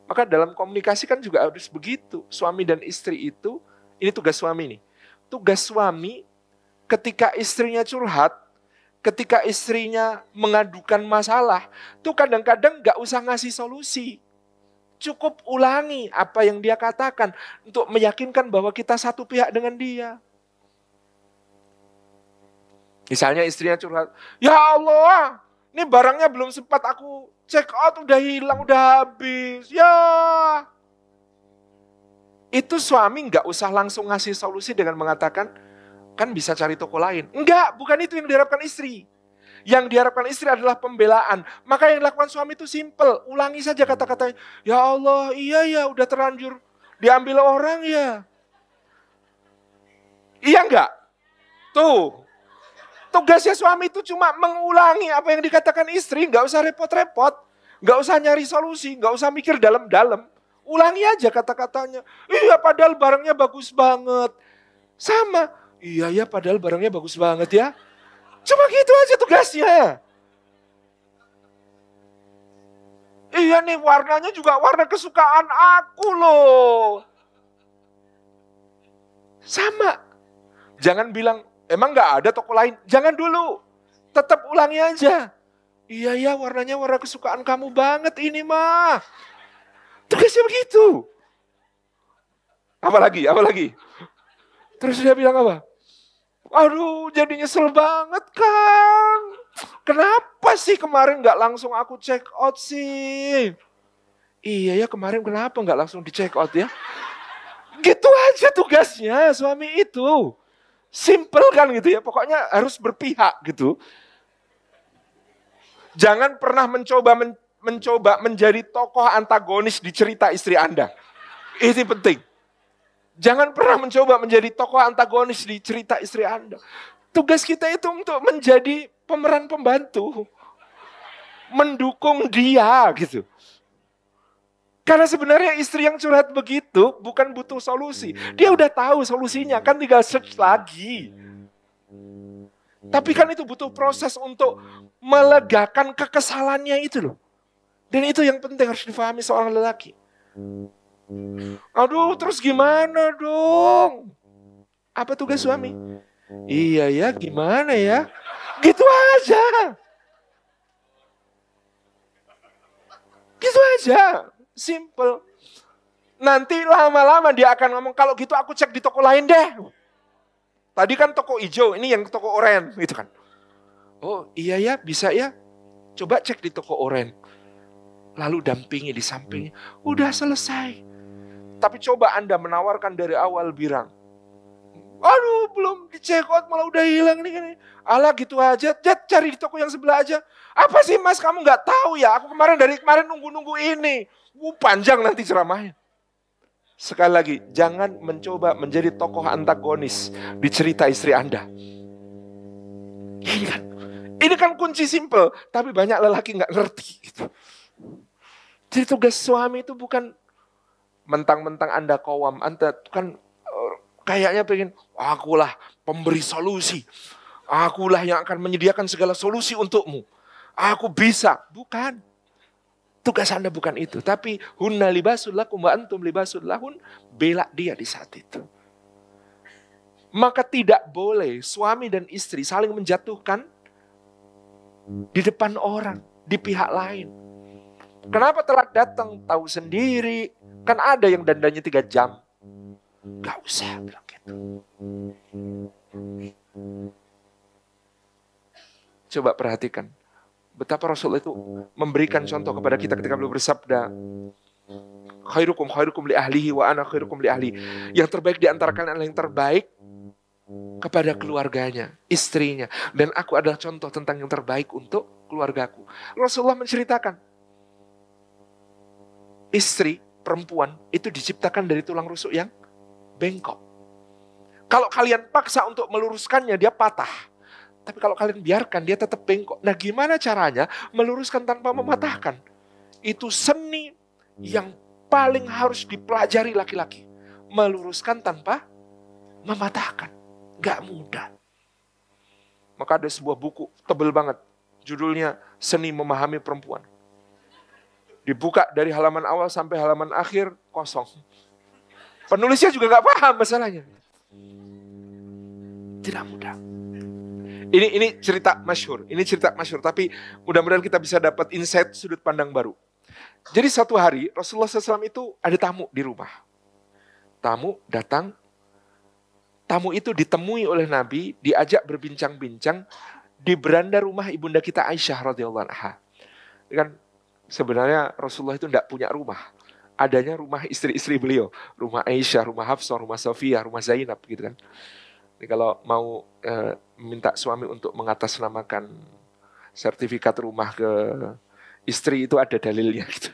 Maka dalam komunikasi kan juga harus begitu. Suami dan istri itu, ini tugas suami nih. Tugas suami ketika istrinya curhat, ketika istrinya mengadukan masalah, tuh kadang-kadang gak usah ngasih solusi. Cukup ulangi apa yang dia katakan untuk meyakinkan bahwa kita satu pihak dengan dia. Misalnya istrinya curhat, ya Allah, ini barangnya belum sempat aku check out, udah hilang, udah habis. Ya, itu suami nggak usah langsung ngasih solusi dengan mengatakan, kan bisa cari toko lain. Enggak, bukan itu yang diharapkan istri. Yang diharapkan istri adalah pembelaan. Maka yang dilakukan suami itu simple, ulangi saja kata-katanya. Ya Allah, iya ya, udah terlanjur diambil orang ya. Iya enggak? Tuh. Tugasnya suami itu cuma mengulangi apa yang dikatakan istri, nggak usah repot-repot, nggak usah nyari solusi, nggak usah mikir dalam-dalam. Ulangi aja kata-katanya. Iya padahal barangnya bagus banget. Sama, iya ya padahal barangnya bagus banget ya. Cuma gitu aja tugasnya. Iya nih warnanya juga warna kesukaan aku loh. Sama. Jangan bilang, emang gak ada toko lain? Jangan dulu. Tetap ulangi aja. Iya ya warnanya warna kesukaan kamu banget ini mah. Tugasnya begitu. Apalagi? Terus dia bilang apa? Aduh jadi nyesel banget Kang. Kenapa sih kemarin gak langsung aku check out sih? Iya ya, kemarin kenapa nggak langsung di check out ya? Gitu aja tugasnya suami itu. Simple kan gitu ya, pokoknya harus berpihak gitu. Jangan pernah mencoba menjadi tokoh antagonis di cerita istri Anda. Itu penting. Jangan pernah mencoba menjadi tokoh antagonis di cerita istri Anda. Tugas kita itu untuk menjadi pemeran pembantu. Mendukung dia gitu. Karena sebenarnya istri yang curhat begitu bukan butuh solusi. Dia udah tahu solusinya, kan tinggal search lagi. Tapi kan itu butuh proses untuk melegakan kekesalannya itu loh. Dan itu yang penting harus difahami seorang lelaki. Aduh, terus gimana dong? Apa tugas suami? Iya ya, gimana ya? Gitu aja. Gitu aja. Simple. Nanti lama-lama dia akan ngomong, kalau gitu aku cek di toko lain deh. Tadi kan toko hijau, ini yang toko oranye gitu kan. Oh iya ya, bisa ya. Coba cek di toko oranye. Lalu dampingi di sampingnya. Udah selesai. Tapi coba Anda menawarkan dari awal birang. Aduh, belum di check out malah udah hilang nih. Alah gitu aja, cari di toko yang sebelah aja. Apa sih mas, kamu nggak tahu ya? Aku dari kemarin nunggu-nunggu ini. Panjang nanti ceramahnya. Sekali lagi, jangan mencoba menjadi tokoh antagonis di cerita istri Anda. Ini kan kunci simple, tapi banyak lelaki nggak ngerti. Gitu. Jadi tugas suami itu bukan mentang-mentang Anda kawam, Anda kan kayaknya pengen, akulah pemberi solusi. Akulah yang akan menyediakan segala solusi untukmu. Aku bisa. Bukan. Tugas Anda bukan itu. Tapi hunna libasul lakum wa antum libasul lahun. Bela dia di saat itu. Maka tidak boleh suami dan istri saling menjatuhkan di depan orang, di pihak lain. Kenapa telat datang? Tahu sendiri. Kan ada yang dandanya 3 jam. Gak usah bilang gitu. Coba perhatikan. Betapa Rasulullah itu memberikan contoh kepada kita ketika beliau bersabda, khairukum khairukum li ahlihi wa ana khairukum li ahli. Yang terbaik di antara kalian adalah yang terbaik kepada keluarganya, istrinya. Dan aku adalah contoh tentang yang terbaik untuk keluargaku. Rasulullah menceritakan, istri, perempuan, itu diciptakan dari tulang rusuk yang bengkok. Kalau kalian paksa untuk meluruskannya, dia patah. Tapi kalau kalian biarkan, dia tetap bengkok. Nah, gimana caranya meluruskan tanpa mematahkan? Itu seni yang paling harus dipelajari laki-laki. Meluruskan tanpa mematahkan. Gak mudah. Maka ada sebuah buku tebal banget. Judulnya Seni Memahami Perempuan. Dibuka dari halaman awal sampai halaman akhir, kosong. Penulisnya juga gak paham masalahnya. Tidak mudah. Ini cerita masyhur. Ini cerita masyhur. Tapi mudah-mudahan kita bisa dapat insight sudut pandang baru. Jadi satu hari Rasulullah SAW itu ada tamu di rumah. Tamu datang. Tamu itu ditemui oleh Nabi, diajak berbincang-bincang di beranda rumah ibunda kita Aisyah radhiyallahu anha. Kan sebenarnya Rasulullah itu tidak punya rumah. Adanya rumah istri-istri beliau. Rumah Aisyah, rumah Hafsah, rumah Sofiyah, rumah Zainab gitu kan. Jadi kalau mau minta suami untuk mengatasnamakan sertifikat rumah ke istri itu ada dalilnya gitu.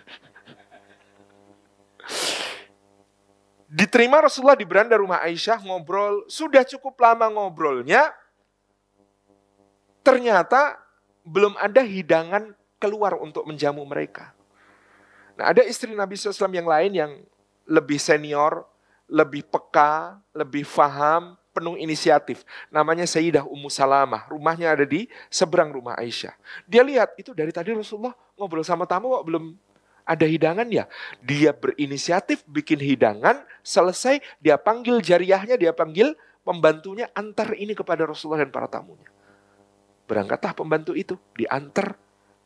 Diterima Rasulullah di beranda rumah Aisyah, ngobrol, sudah cukup lama ngobrolnya, ternyata belum ada hidangan keluar untuk menjamu mereka. Nah, ada istri Nabi SAW yang lain yang lebih senior, lebih peka, lebih faham, penuh inisiatif. Namanya Sayyidah Ummu Salamah. Rumahnya ada di seberang rumah Aisyah. Dia lihat, itu dari tadi Rasulullah ngobrol sama tamu kok belum ada hidangan ya. Dia berinisiatif bikin hidangan, selesai dia panggil jariyahnya, dia panggil pembantunya, antar ini kepada Rasulullah dan para tamunya. Berangkatlah pembantu itu, diantar,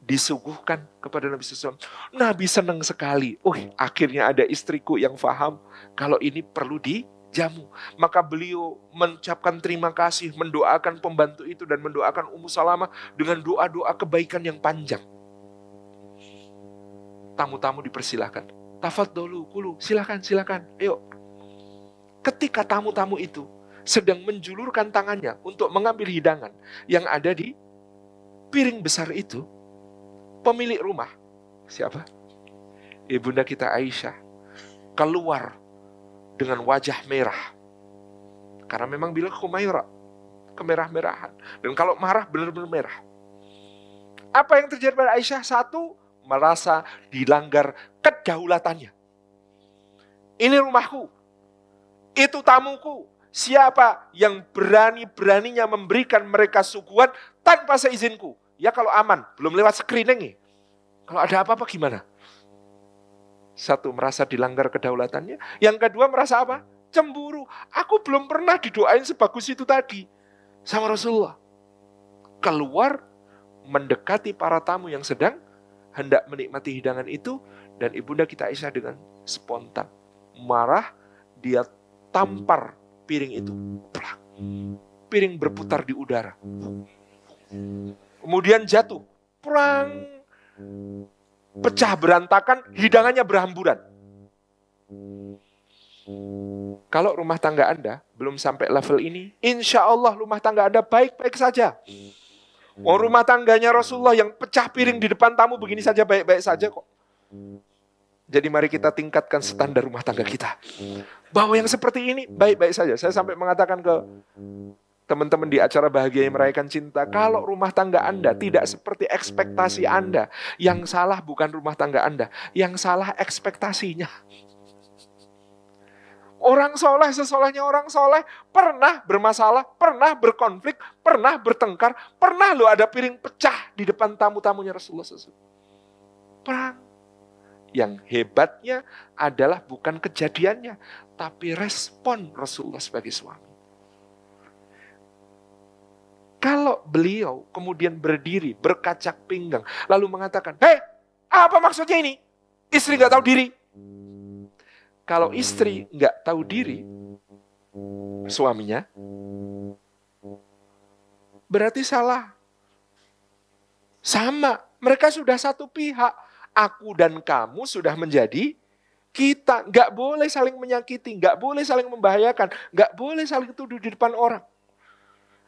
disuguhkan kepada Nabi SAW. Nabi senang sekali. Akhirnya ada istriku yang faham kalau ini perlu dijamu. Maka beliau mengucapkan terima kasih, mendoakan pembantu itu dan mendoakan Ummu Salamah dengan doa-doa kebaikan yang panjang. tamu-tamu dipersilahkan. Tafadholu, kulu, silakan. Ayo. Ketika tamu-tamu itu sedang menjulurkan tangannya untuk mengambil hidangan yang ada di piring besar itu, pemilik rumah, siapa? Ibunda kita Aisyah keluar dengan wajah merah. Karena memang bilang Khumaira, kemerah-merahan. Dan kalau marah benar-benar merah. Apa yang terjadi pada Aisyah? Satu, merasa dilanggar kedaulatannya. Ini rumahku, itu tamuku. Siapa yang berani-beraninya memberikan mereka suguhan tanpa seizinku? Ya kalau aman, belum lewat screening nih. Kalau ada apa-apa gimana? Satu, merasa dilanggar kedaulatannya. Yang kedua, merasa apa? Cemburu. Aku belum pernah didoain sebagus itu tadi sama Rasulullah. Keluar, mendekati para tamu yang sedang hendak menikmati hidangan itu. Dan ibunda kita Aisyah dengan spontan marah, dia tampar piring itu. Piring berputar di udara. Kemudian jatuh. Perang. Pecah berantakan, hidangannya berhamburan. Kalau rumah tangga Anda belum sampai level ini, insya Allah rumah tangga Anda baik-baik saja. Rumah tangganya Rasulullah yang pecah piring di depan tamu begini saja baik-baik saja kok. Jadi mari kita tingkatkan standar rumah tangga kita. Bahwa yang seperti ini baik-baik saja. Saya sampai mengatakan ke teman-teman di acara Bahagia Merayakan Cinta, kalau rumah tangga Anda tidak seperti ekspektasi Anda, yang salah bukan rumah tangga Anda, yang salah ekspektasinya. Orang soleh, sesolehnya orang soleh, pernah bermasalah, pernah berkonflik, pernah bertengkar, pernah lo ada piring pecah di depan tamu-tamunya Rasulullah SAW. Perang. Yang hebatnya adalah bukan kejadiannya, tapi respon Rasulullah sebagai suami. Kalau beliau kemudian berdiri, berkacak pinggang, lalu mengatakan, "Hei, apa maksudnya ini? Istri gak tahu diri." Kalau istri gak tahu diri, suaminya, berarti salah. Sama, mereka sudah satu pihak. Aku dan kamu sudah menjadi kita. Gak boleh saling menyakiti, gak boleh saling membahayakan, gak boleh saling tuduh di depan orang.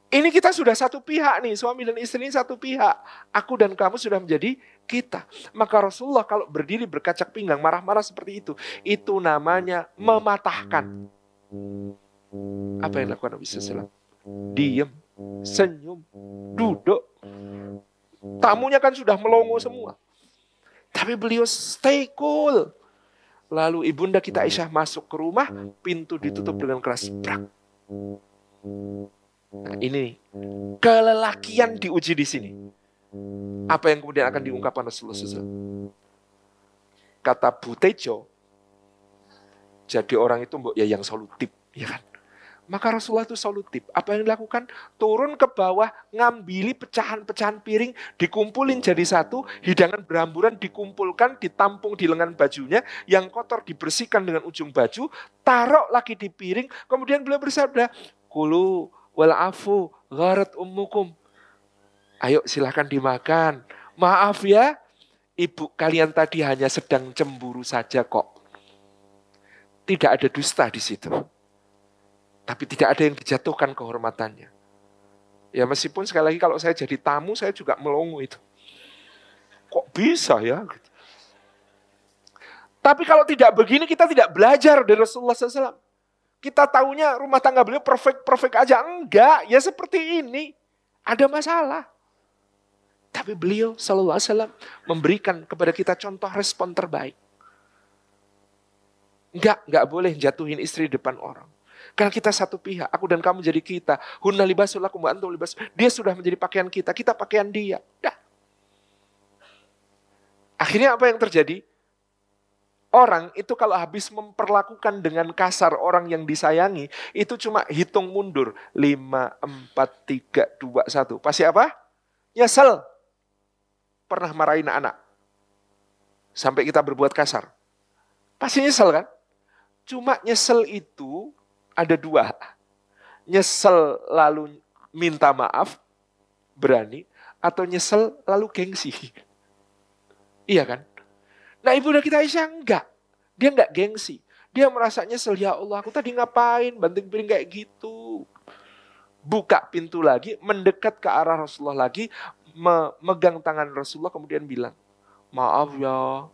Ini kita sudah satu pihak nih, suami dan istri ini satu pihak. Aku dan kamu sudah menjadi kita. Maka Rasulullah kalau berdiri berkacak pinggang, marah-marah seperti itu namanya mematahkan. Apa yang dilakukan Nabi SAW? Diam, senyum, duduk. Tamunya kan sudah melongo semua. Tapi beliau stay cool. Lalu ibunda kita Aisyah masuk ke rumah, pintu ditutup dengan keras. Brak. Nah, ini kelelakian diuji di sini. Apa yang kemudian akan diungkapkan Rasulullah SAW? Kata Bu Tejo, jadi orang itu mbok ya yang solutif, ya kan? Maka Rasulullah itu solutif. Apa yang dilakukan? Turun ke bawah, ngambili pecahan-pecahan piring, dikumpulin jadi satu, hidangan berhamburan dikumpulkan, ditampung di lengan bajunya, yang kotor dibersihkan dengan ujung baju, taruh lagi di piring, kemudian beliau bersabda, "Kulu wal'afu gharat ummukum." Ayo silahkan dimakan. Maaf ya, ibu kalian tadi hanya sedang cemburu saja kok. Tidak ada dusta di situ. Tapi tidak ada yang dijatuhkan kehormatannya. Ya meskipun sekali lagi kalau saya jadi tamu, saya juga melongo itu. Kok bisa ya? Tapi kalau tidak begini, kita tidak belajar dari Rasulullah SAW. Kita taunya rumah tangga beliau perfect aja. Enggak, ya seperti ini. Ada masalah. Tapi beliau SAW memberikan kepada kita contoh respon terbaik. Enggak boleh jatuhin istri di depan orang. Karena kita satu pihak, aku dan kamu jadi kita. Hunna libasul lakum wa antum libasul. Dia sudah menjadi pakaian kita pakaian dia. Dah. Akhirnya apa yang terjadi? Orang itu kalau habis memperlakukan dengan kasar orang yang disayangi, itu cuma hitung mundur. 5, 4, 3, 2, 1. Pasti apa? Nyesel. Pernah marahin anak. Sampai kita berbuat kasar. Pasti nyesel kan? Cuma nyesel itu ada dua. Nyesel lalu minta maaf, berani, atau nyesel lalu gengsi. Iya kan? Nah ibunda kita Aisyah enggak. Dia enggak gengsi. Dia merasanya ya Allah, aku tadi ngapain banting piring kayak gitu. Buka pintu lagi, mendekat ke arah Rasulullah lagi, memegang tangan Rasulullah, kemudian bilang, maaf ya.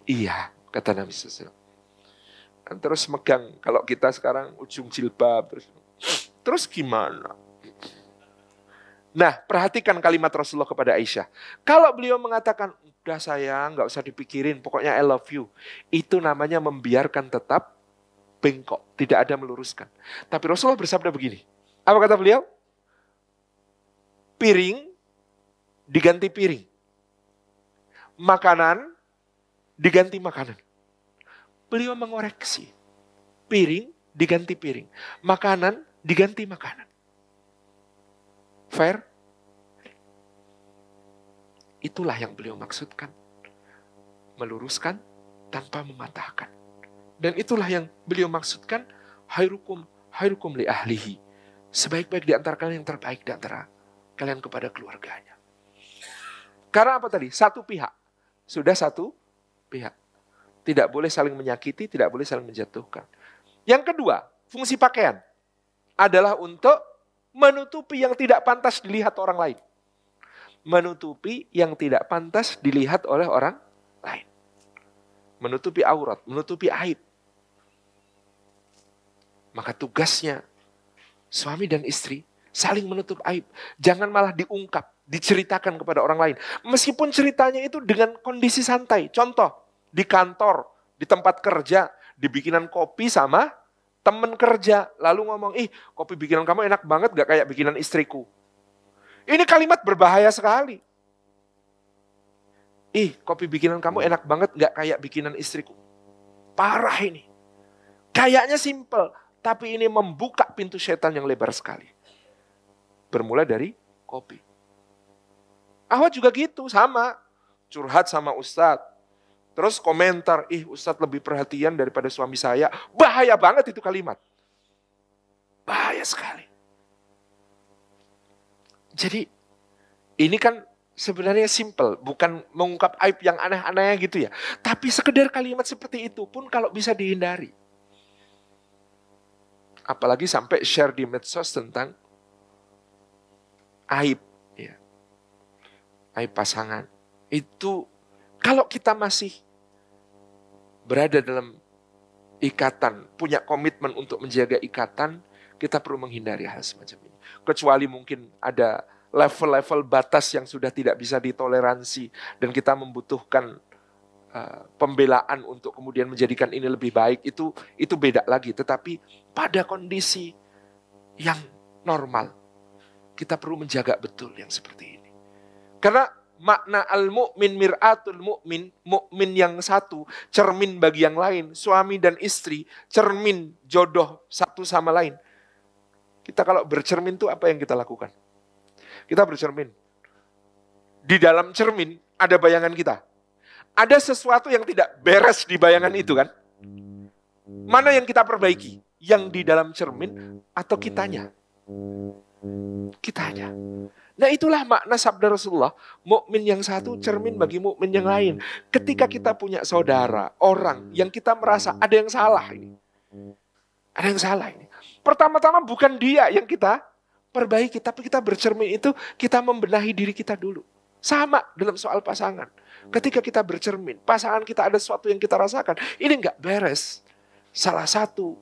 Iya, kata Nabi SAW. Terus megang, kalau kita sekarang ujung jilbab, terus gimana? Nah, perhatikan kalimat Rasulullah kepada Aisyah. Kalau beliau mengatakan, udah sayang, gak usah dipikirin, pokoknya I love you. Itu namanya membiarkan tetap bengkok, tidak ada meluruskan. Tapi Rasulullah bersabda begini. Apa kata beliau? Piring diganti piring. Makanan diganti makanan. Beliau mengoreksi. Piring diganti piring. Makanan diganti makanan. Fair? Itulah yang beliau maksudkan. Meluruskan tanpa mematahkan. Dan itulah yang beliau maksudkan, khairukum li ahlihi. Sebaik-baik di antara kalian yang terbaik di antara kalian kepada keluarganya. Karena apa tadi? Satu pihak. Sudah satu pihak. Tidak boleh saling menyakiti, tidak boleh saling menjatuhkan. Yang kedua, fungsi pakaian adalah untuk menutupi yang tidak pantas dilihat orang lain. Menutupi yang tidak pantas dilihat oleh orang lain. Menutupi aurat, menutupi aib. Maka tugasnya suami dan istri saling menutup aib. Jangan malah diungkap, diceritakan kepada orang lain. Meskipun ceritanya itu dengan kondisi santai. Contoh, di kantor, di tempat kerja, dibikinan kopi sama teman kerja. Lalu ngomong, kopi bikinan kamu enak banget gak kayak bikinan istriku. Ini kalimat berbahaya sekali. Kopi bikinan kamu enak banget gak kayak bikinan istriku. Parah ini. Kayaknya simple, tapi ini membuka pintu setan yang lebar sekali. Bermula dari kopi. Ahwat juga gitu, sama. Curhat sama Ustadz. Terus komentar, Ustadz lebih perhatian daripada suami saya. Bahaya banget itu kalimat. Bahaya sekali. Jadi, ini kan sebenarnya simple. Bukan mengungkap aib yang aneh-aneh gitu ya. Tapi sekedar kalimat seperti itu pun kalau bisa dihindari. Apalagi sampai share di medsos tentang aib. Ya. Aib pasangan. Itu kalau kita masih berada dalam ikatan, punya komitmen untuk menjaga ikatan, kita perlu menghindari hal semacam ini. Kecuali mungkin ada level-level batas yang sudah tidak bisa ditoleransi dan kita membutuhkan pembelaan untuk kemudian menjadikan ini lebih baik, itu beda lagi. Tetapi pada kondisi yang normal, kita perlu menjaga betul yang seperti ini. Karena makna al-mu'min mir'atul mu'min, mu'min yang satu, cermin bagi yang lain, suami dan istri, cermin jodoh satu sama lain. Kita kalau bercermin itu apa yang kita lakukan? Kita bercermin. Di dalam cermin ada bayangan kita. Ada sesuatu yang tidak beres di bayangan itu kan? Mana yang kita perbaiki? Yang di dalam cermin atau kitanya? Kitanya. Nah itulah makna sabda Rasulullah, mukmin yang satu cermin bagi mukmin yang lain. Ketika kita punya saudara, orang yang kita merasa ada yang salah ini. Ada yang salah ini. Pertama-tama bukan dia yang kita perbaiki, tapi kita bercermin itu kita membenahi diri kita dulu. Sama dalam soal pasangan. Ketika kita bercermin, pasangan kita ada sesuatu yang kita rasakan, ini enggak beres. Salah satu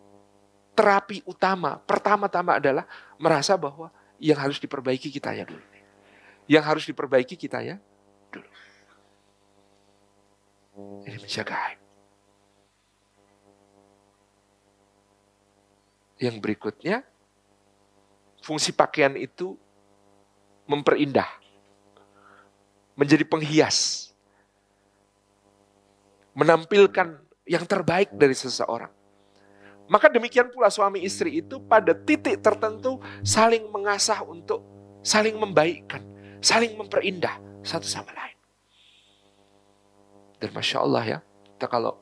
terapi utama, pertama-tama adalah merasa bahwa yang harus diperbaiki kita ya dulu. Yang harus diperbaiki kita ya dulu. Ini menjaga aib. Yang berikutnya, fungsi pakaian itu memperindah. Menjadi penghias. Menampilkan yang terbaik dari seseorang. Maka demikian pula suami istri itu pada titik tertentu saling mengasah untuk saling membaikkan, saling memperindah satu sama lain. Dan Masya Allah ya, kita kalau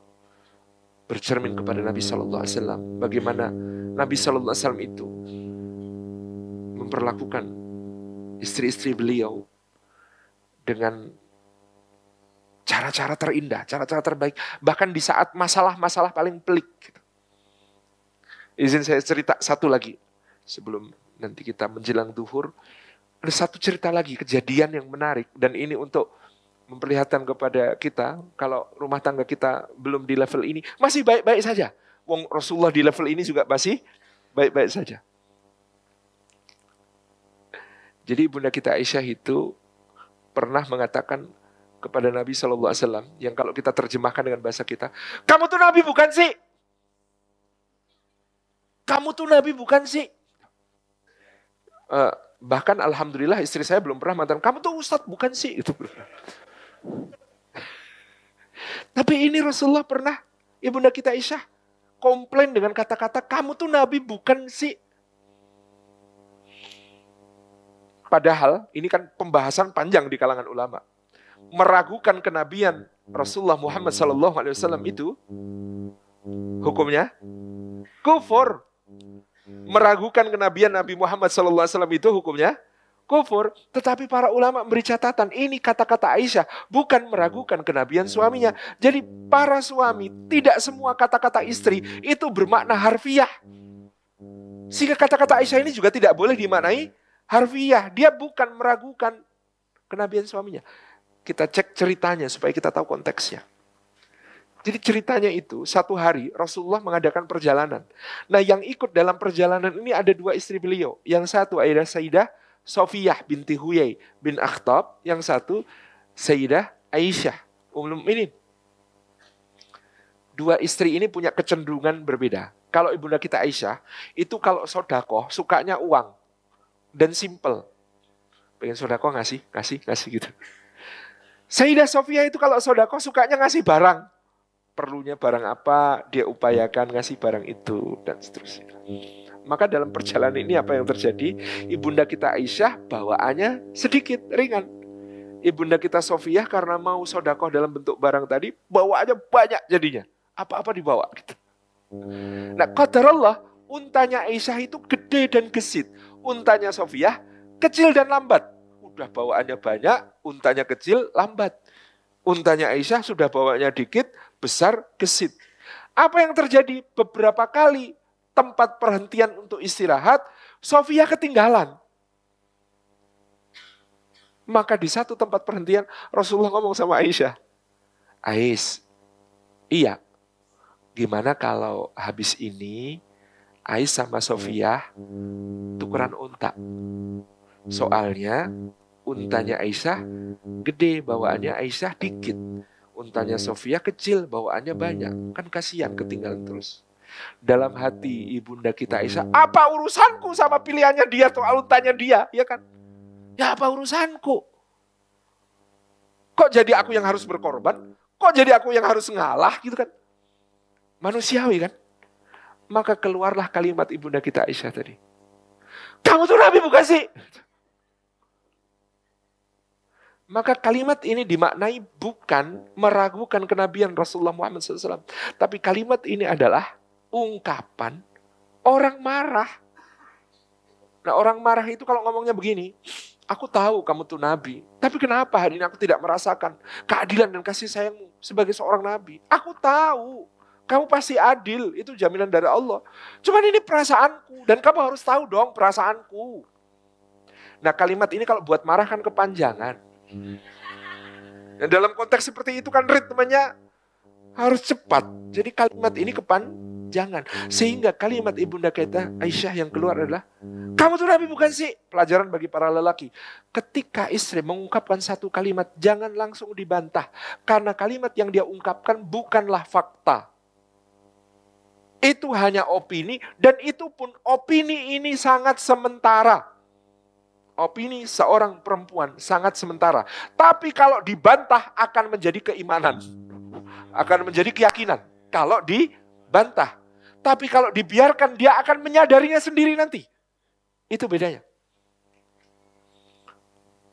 bercermin kepada Nabi SAW, bagaimana Nabi SAW itu memperlakukan istri-istri beliau dengan cara-cara terindah, cara-cara terbaik. Bahkan di saat masalah-masalah paling pelik. Izin saya cerita satu lagi. Sebelum nanti kita menjelang duhur. Ada satu cerita lagi, kejadian yang menarik. Dan ini untuk memperlihatkan kepada kita, kalau rumah tangga kita belum di level ini, masih baik-baik saja. Wong Rasulullah di level ini juga masih baik-baik saja. Jadi Bunda kita Aisyah itu pernah mengatakan kepada Nabi SAW, yang kalau kita terjemahkan dengan bahasa kita, kamu tuh Nabi bukan sih? Kamu tuh Nabi bukan sih? Bahkan Alhamdulillah istri saya belum pernah mengatakan, kamu tuh Ustadz bukan sih? Itu. Tapi ini Rasulullah pernah, Ibunda kita Aisyah, komplain dengan kata-kata, kamu tuh Nabi bukan sih? Padahal ini kan pembahasan panjang di kalangan ulama. Meragukan kenabian Rasulullah Muhammad SAW itu hukumnya kufur. Meragukan kenabian Nabi Muhammad SAW itu hukumnya kufur. Tetapi para ulama memberi catatan, ini kata-kata Aisyah bukan meragukan kenabian suaminya. Jadi para suami, tidak semua kata-kata istri itu bermakna harfiah. Sehingga kata-kata Aisyah ini juga tidak boleh dimaknai harfiah. Dia bukan meragukan kenabian suaminya. Kita cek ceritanya supaya kita tahu konteksnya. Jadi ceritanya itu, satu hari Rasulullah mengadakan perjalanan. Nah yang ikut dalam perjalanan ini ada dua istri beliau. Yang satu adalah Sayyidah Sofiyah binti Huyai bin Akhtab. Yang satu Sayyidah Aisyah Ummul Mukminin. Dua istri ini punya kecenderungan berbeda. Kalau ibunda kita Aisyah, itu kalau sodakoh sukanya uang. Dan simple. Pengen sodakoh ngasih gitu. Sayyidah Sofiyah itu kalau sodakoh sukanya ngasih barang. Perlunya barang apa, dia upayakan ngasih barang itu, dan seterusnya. Maka dalam perjalanan ini apa yang terjadi? Ibunda kita Aisyah bawaannya sedikit, ringan. Ibunda kita Sofiyah karena mau sodakoh dalam bentuk barang tadi, bawaannya banyak jadinya. Apa-apa dibawa. Gitu. Nah, qadarullah, untanya Aisyah itu gede dan gesit. Untanya Sofiyah kecil dan lambat. Udah bawaannya banyak, untanya kecil, lambat. Untanya Aisyah sudah bawaannya dikit, besar, gesit. Apa yang terjadi? Beberapa kali tempat perhentian untuk istirahat, Sofiyah ketinggalan. Maka di satu tempat perhentian, Rasulullah ngomong sama Aisyah, Ais, iya, gimana kalau habis ini, Ais sama Sofiyah tukeran unta. Soalnya untanya Aisyah gede, bawaannya Aisyah dikit. Untanya Sofiyah kecil, bawaannya banyak. Kan kasihan ketinggalan terus. Dalam hati ibunda kita Aisyah, apa urusanku sama pilihannya dia atau untanya dia? Ya kan? Ya apa urusanku? Kok jadi aku yang harus berkorban? Kok jadi aku yang harus ngalah gitu kan? Manusiawi kan? Maka keluarlah kalimat ibunda kita Aisyah tadi. Kamu tuh Nabi bukan sih? Maka kalimat ini dimaknai bukan meragukan kenabian Rasulullah Muhammad SAW. Tapi kalimat ini adalah ungkapan orang marah. Nah orang marah itu kalau ngomongnya begini, aku tahu kamu tuh Nabi. Tapi kenapa hari ini aku tidak merasakan keadilan dan kasih sayangmu sebagai seorang Nabi? Aku tahu kamu pasti adil, itu jaminan dari Allah. Cuman ini perasaanku dan kamu harus tahu dong perasaanku. Nah kalimat ini kalau buat marah kan kepanjangan. Dan dalam konteks seperti itu kan ritmenya harus cepat. Jadi kalimat ini kepanjangan. Sehingga kalimat ibunda kita Aisyah yang keluar adalah, kamu tuh Nabi bukan sih? Pelajaran bagi para lelaki. Ketika istri mengungkapkan satu kalimat, jangan langsung dibantah. Karena kalimat yang dia ungkapkan bukanlah fakta. Itu hanya opini, dan itu pun opini ini sangat sementara. Opini seorang perempuan sangat sementara. Tapi kalau dibantah akan menjadi keimanan. Akan menjadi keyakinan. Kalau dibantah. Tapi kalau dibiarkan dia akan menyadarinya sendiri nanti. Itu bedanya.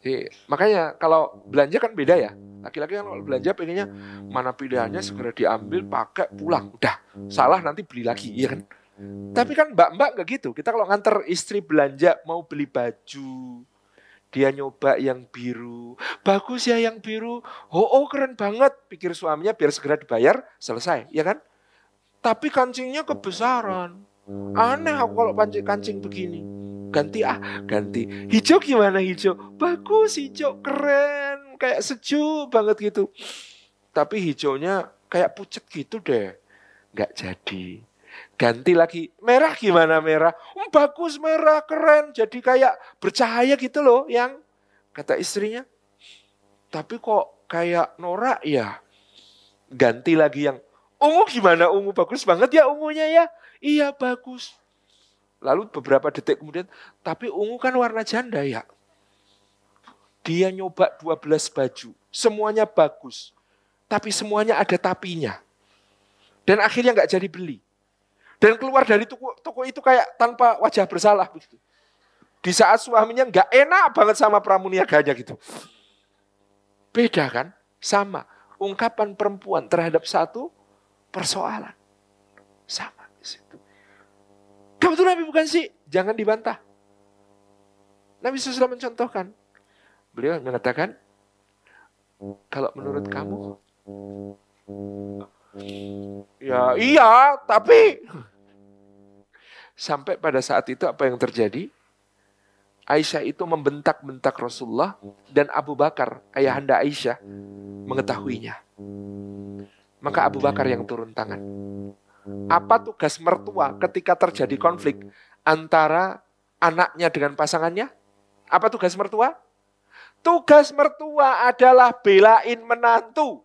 Jadi, makanya kalau belanja kan beda ya. Laki-laki kan kalau belanja pengennya mana pilihannya segera diambil, pakai, pulang. Udah, salah nanti beli lagi, iya kan? Tapi kan mbak-mbak gak gitu. Kita kalau nganter istri belanja mau beli baju, Dia nyoba yang biru. Bagus ya yang biru. Oh, keren banget. Pikir suaminya biar segera dibayar, selesai. Ya kan? Tapi kancingnya kebesaran. Aneh aku kalau kancing begini. Ganti ganti. Hijau gimana hijau? Bagus hijau, keren. Kayak sejuk banget gitu. Tapi hijaunya kayak pucet gitu deh. Nggak jadi. Ganti lagi, merah gimana merah? Bagus merah, keren. Jadi kayak bercahaya gitu loh yang kata istrinya. Tapi kok kayak norak ya? Ganti lagi yang ungu gimana ungu? Bagus banget ya ungunya ya? Iya bagus. Lalu beberapa detik kemudian, tapi ungu kan warna janda ya? Dia nyoba 12 baju, semuanya bagus. Tapi semuanya ada tapinya. Dan akhirnya nggak jadi beli. Dan keluar dari toko itu kayak tanpa wajah bersalah begitu. Di saat suaminya nggak enak banget sama pramuniaganya gitu. Beda kan? Sama. Ungkapan perempuan terhadap satu persoalan. Sama di situ. Kamu tuh Nabi bukan sih? Jangan dibantah. Nabi SAW mencontohkan. Beliau mengatakan, kalau menurut kamu, ya iya, tapi sampai pada saat itu apa yang terjadi? Aisyah itu membentak-bentak Rasulullah dan Abu Bakar, ayahanda Aisyah, mengetahuinya. Maka Abu Bakar yang turun tangan. Apa tugas mertua ketika terjadi konflik antara anaknya dengan pasangannya? Apa tugas mertua? Tugas mertua adalah belain menantu.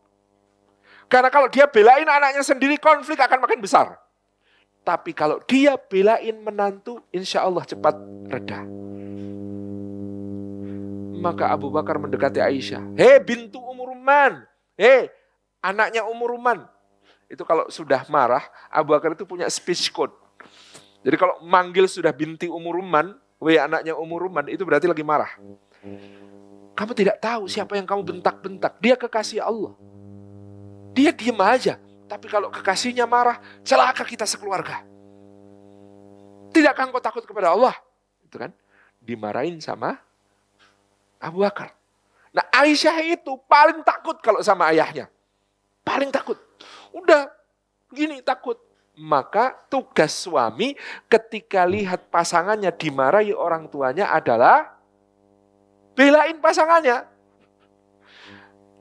Karena kalau dia belain anaknya sendiri, konflik akan makin besar. Tapi kalau dia belain menantu, insya Allah cepat reda. Maka Abu Bakar mendekati Aisyah. Hei bintu Umurman. Hei anaknya Umurman. Itu kalau sudah marah, Abu Bakar itu punya speech code. Jadi kalau manggil sudah binti Umurman, anaknya Umurman, itu berarti lagi marah. Kamu tidak tahu siapa yang kamu bentak-bentak. Dia kekasih Allah. Dia diem aja. Tapi kalau kekasihnya marah, celaka kita sekeluarga. Tidakkah engkau takut kepada Allah? Itu kan dimarahin sama Abu Bakar. Nah Aisyah itu paling takut kalau sama ayahnya. Paling takut. Udah gini takut. Maka tugas suami ketika lihat pasangannya dimarahi orang tuanya adalah belain pasangannya.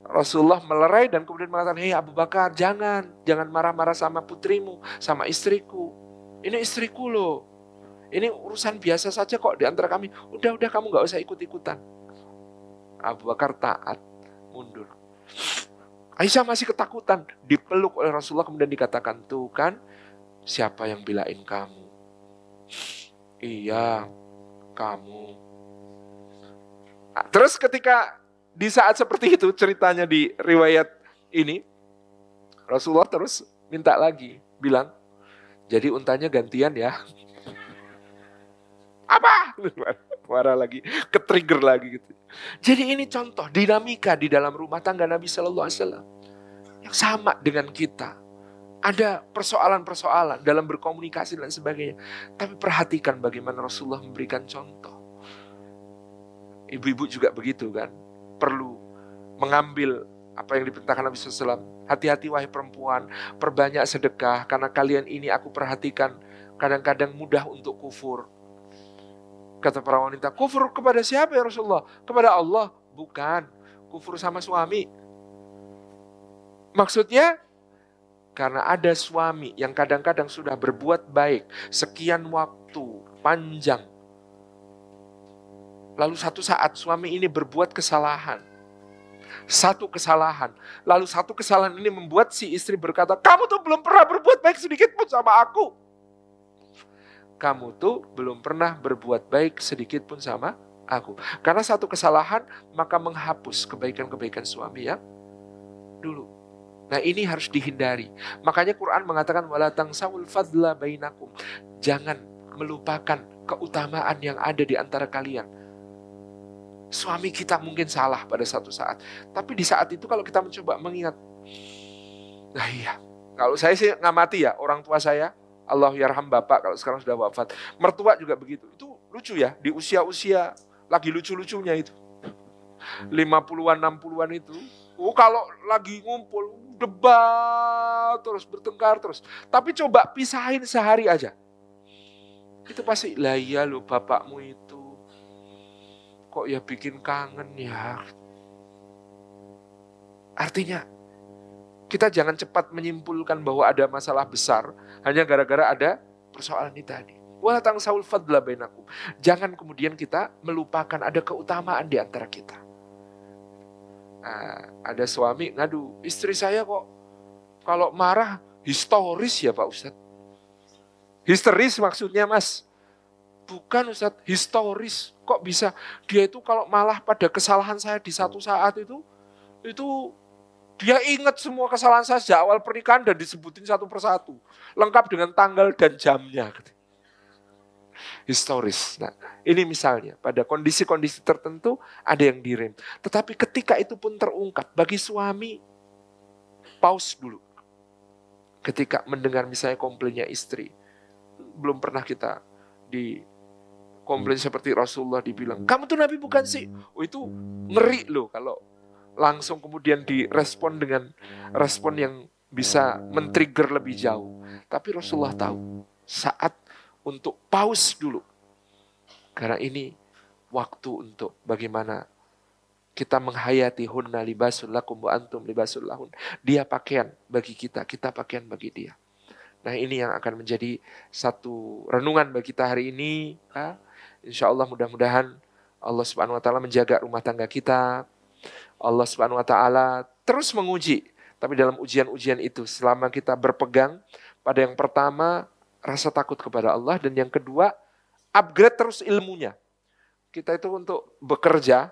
Rasulullah melerai dan kemudian mengatakan, hei Abu Bakar, jangan marah-marah sama putrimu, sama istriku. Ini istriku loh. Ini urusan biasa saja kok di antara kami. Udah kamu gak usah ikut-ikutan. Abu Bakar taat, mundur. Aisyah masih ketakutan, dipeluk oleh Rasulullah kemudian dikatakan, tuh kan, siapa yang belain kamu? Iya, kamu. Nah, terus ketika di saat seperti itu ceritanya di riwayat ini, Rasulullah terus minta lagi, bilang, jadi untanya gantian ya. Apa? Marah lagi, ke-trigger lagi gitu. Jadi ini contoh dinamika di dalam rumah tangga Nabi Sallallahu Alaihi Wasallam yang sama dengan kita. Ada persoalan-persoalan dalam berkomunikasi dan sebagainya. Tapi perhatikan bagaimana Rasulullah memberikan contoh. Ibu-ibu juga begitu kan. Perlu mengambil apa yang diperintahkan Nabi SAW. Hati-hati wahai perempuan, perbanyak sedekah. Karena kalian ini aku perhatikan kadang-kadang mudah untuk kufur. Kata para wanita, kufur kepada siapa ya Rasulullah? Kepada Allah? Bukan. Kufur sama suami. Maksudnya, karena ada suami yang kadang-kadang sudah berbuat baik, sekian waktu, panjang. Lalu satu saat suami ini berbuat kesalahan. Satu kesalahan. Lalu satu kesalahan ini membuat si istri berkata, kamu tuh belum pernah berbuat baik sedikit pun sama aku. Kamu tuh belum pernah berbuat baik sedikit pun sama aku. Karena satu kesalahan, maka menghapus kebaikan-kebaikan suami yang dulu. Nah ini harus dihindari. Makanya Quran mengatakan, wala tangsawul fadla bainakum. Jangan melupakan keutamaan yang ada di antara kalian. Suami kita mungkin salah pada satu saat. Tapi di saat itu kalau kita mencoba mengingat. Nah iya, kalau saya sih ngamati ya, orang tua saya, Allah yarham bapak kalau sekarang sudah wafat. Mertua juga begitu. Itu lucu ya, di usia-usia lagi lucu-lucunya itu. 50-an, 60-an itu. Kalau lagi ngumpul, debat terus, bertengkar terus. Tapi coba pisahin sehari aja. Itu pasti, lah iya loh bapakmu itu. Kok ya bikin kangen ya. Artinya, kita jangan cepat menyimpulkan bahwa ada masalah besar hanya gara-gara ada persoalan ini tadi. Wala tangsawul fadla bainakum. Jangan kemudian kita melupakan ada keutamaan di antara kita. Nah, ada suami ngadu, istri saya kok kalau marah historis ya Pak Ustadz. Histeris maksudnya Mas. Bukan Ustadz, historis. Kok bisa? Dia itu kalau malah pada kesalahan saya di satu saat itu dia ingat semua kesalahan saya sejak awal pernikahan dan disebutin satu persatu. Lengkap dengan tanggal dan jamnya. Historis. Nah, ini misalnya pada kondisi-kondisi tertentu ada yang direm. Tetapi ketika itu pun terungkap, bagi suami pause dulu. Ketika mendengar misalnya komplainnya istri, belum pernah kita di komplain seperti Rasulullah dibilang, kamu tuh Nabi bukan sih? Oh itu ngeri loh kalau langsung kemudian direspon dengan respon yang bisa men-trigger lebih jauh. Tapi Rasulullah tahu saat untuk pause dulu. Karena ini waktu untuk bagaimana kita menghayati hunna libasul lakum wa antum libasul lahun. Dia pakaian bagi kita, kita pakaian bagi dia. Nah ini yang akan menjadi satu renungan bagi kita hari ini. Insya Allah mudah-mudahan Allah Subhanahu Wa Taala menjaga rumah tangga kita. Allah Subhanahu Wa Taala terus menguji. Tapi dalam ujian-ujian itu selama kita berpegang pada yang pertama rasa takut kepada Allah, dan yang kedua upgrade terus ilmunya. Kita itu untuk bekerja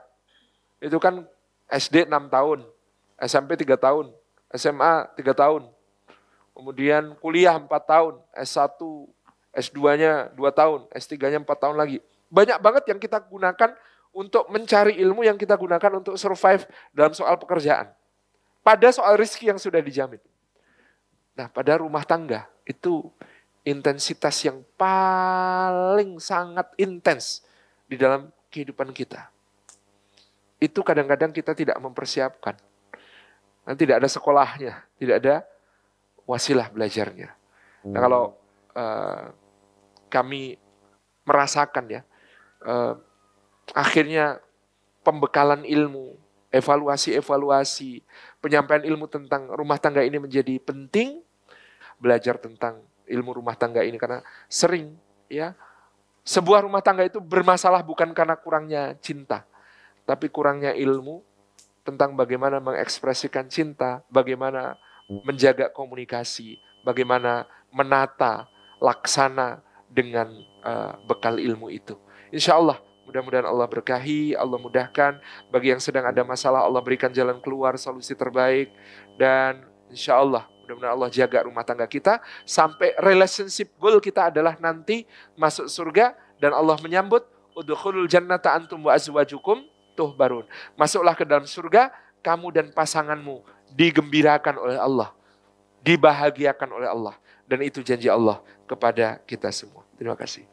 itu kan SD 6 tahun, SMP 3 tahun, SMA 3 tahun. Kemudian kuliah 4 tahun, S1, S2-nya 2 tahun, S3-nya 4 tahun lagi. Banyak banget yang kita gunakan untuk mencari ilmu, yang kita gunakan untuk survive dalam soal pekerjaan. Pada soal rezeki yang sudah dijamin. Nah, pada rumah tangga itu intensitas yang paling sangat intens di dalam kehidupan kita. Itu kadang-kadang kita tidak mempersiapkan. Dan tidak ada sekolahnya, tidak ada wasilah belajarnya. Nah kalau kami merasakan ya, akhirnya pembekalan ilmu, evaluasi, penyampaian ilmu tentang rumah tangga ini menjadi penting. Belajar tentang ilmu rumah tangga ini karena sering ya sebuah rumah tangga itu bermasalah bukan karena kurangnya cinta, tapi kurangnya ilmu tentang bagaimana mengekspresikan cinta, bagaimana menjaga komunikasi, bagaimana menata laksana dengan bekal ilmu itu. Insya Allah mudah-mudahan Allah berkahi, Allah mudahkan. Bagi yang sedang ada masalah, Allah berikan jalan keluar, solusi terbaik. Dan insya Allah mudah-mudahan Allah jaga rumah tangga kita sampai relationship goal kita adalah nanti masuk surga dan Allah menyambut udkhulul jannata antum wa azwajukum tuhbarun. Masuklah ke dalam surga, kamu dan pasanganmu digembirakan oleh Allah, dibahagiakan oleh Allah, dan itu janji Allah kepada kita semua. Terima kasih.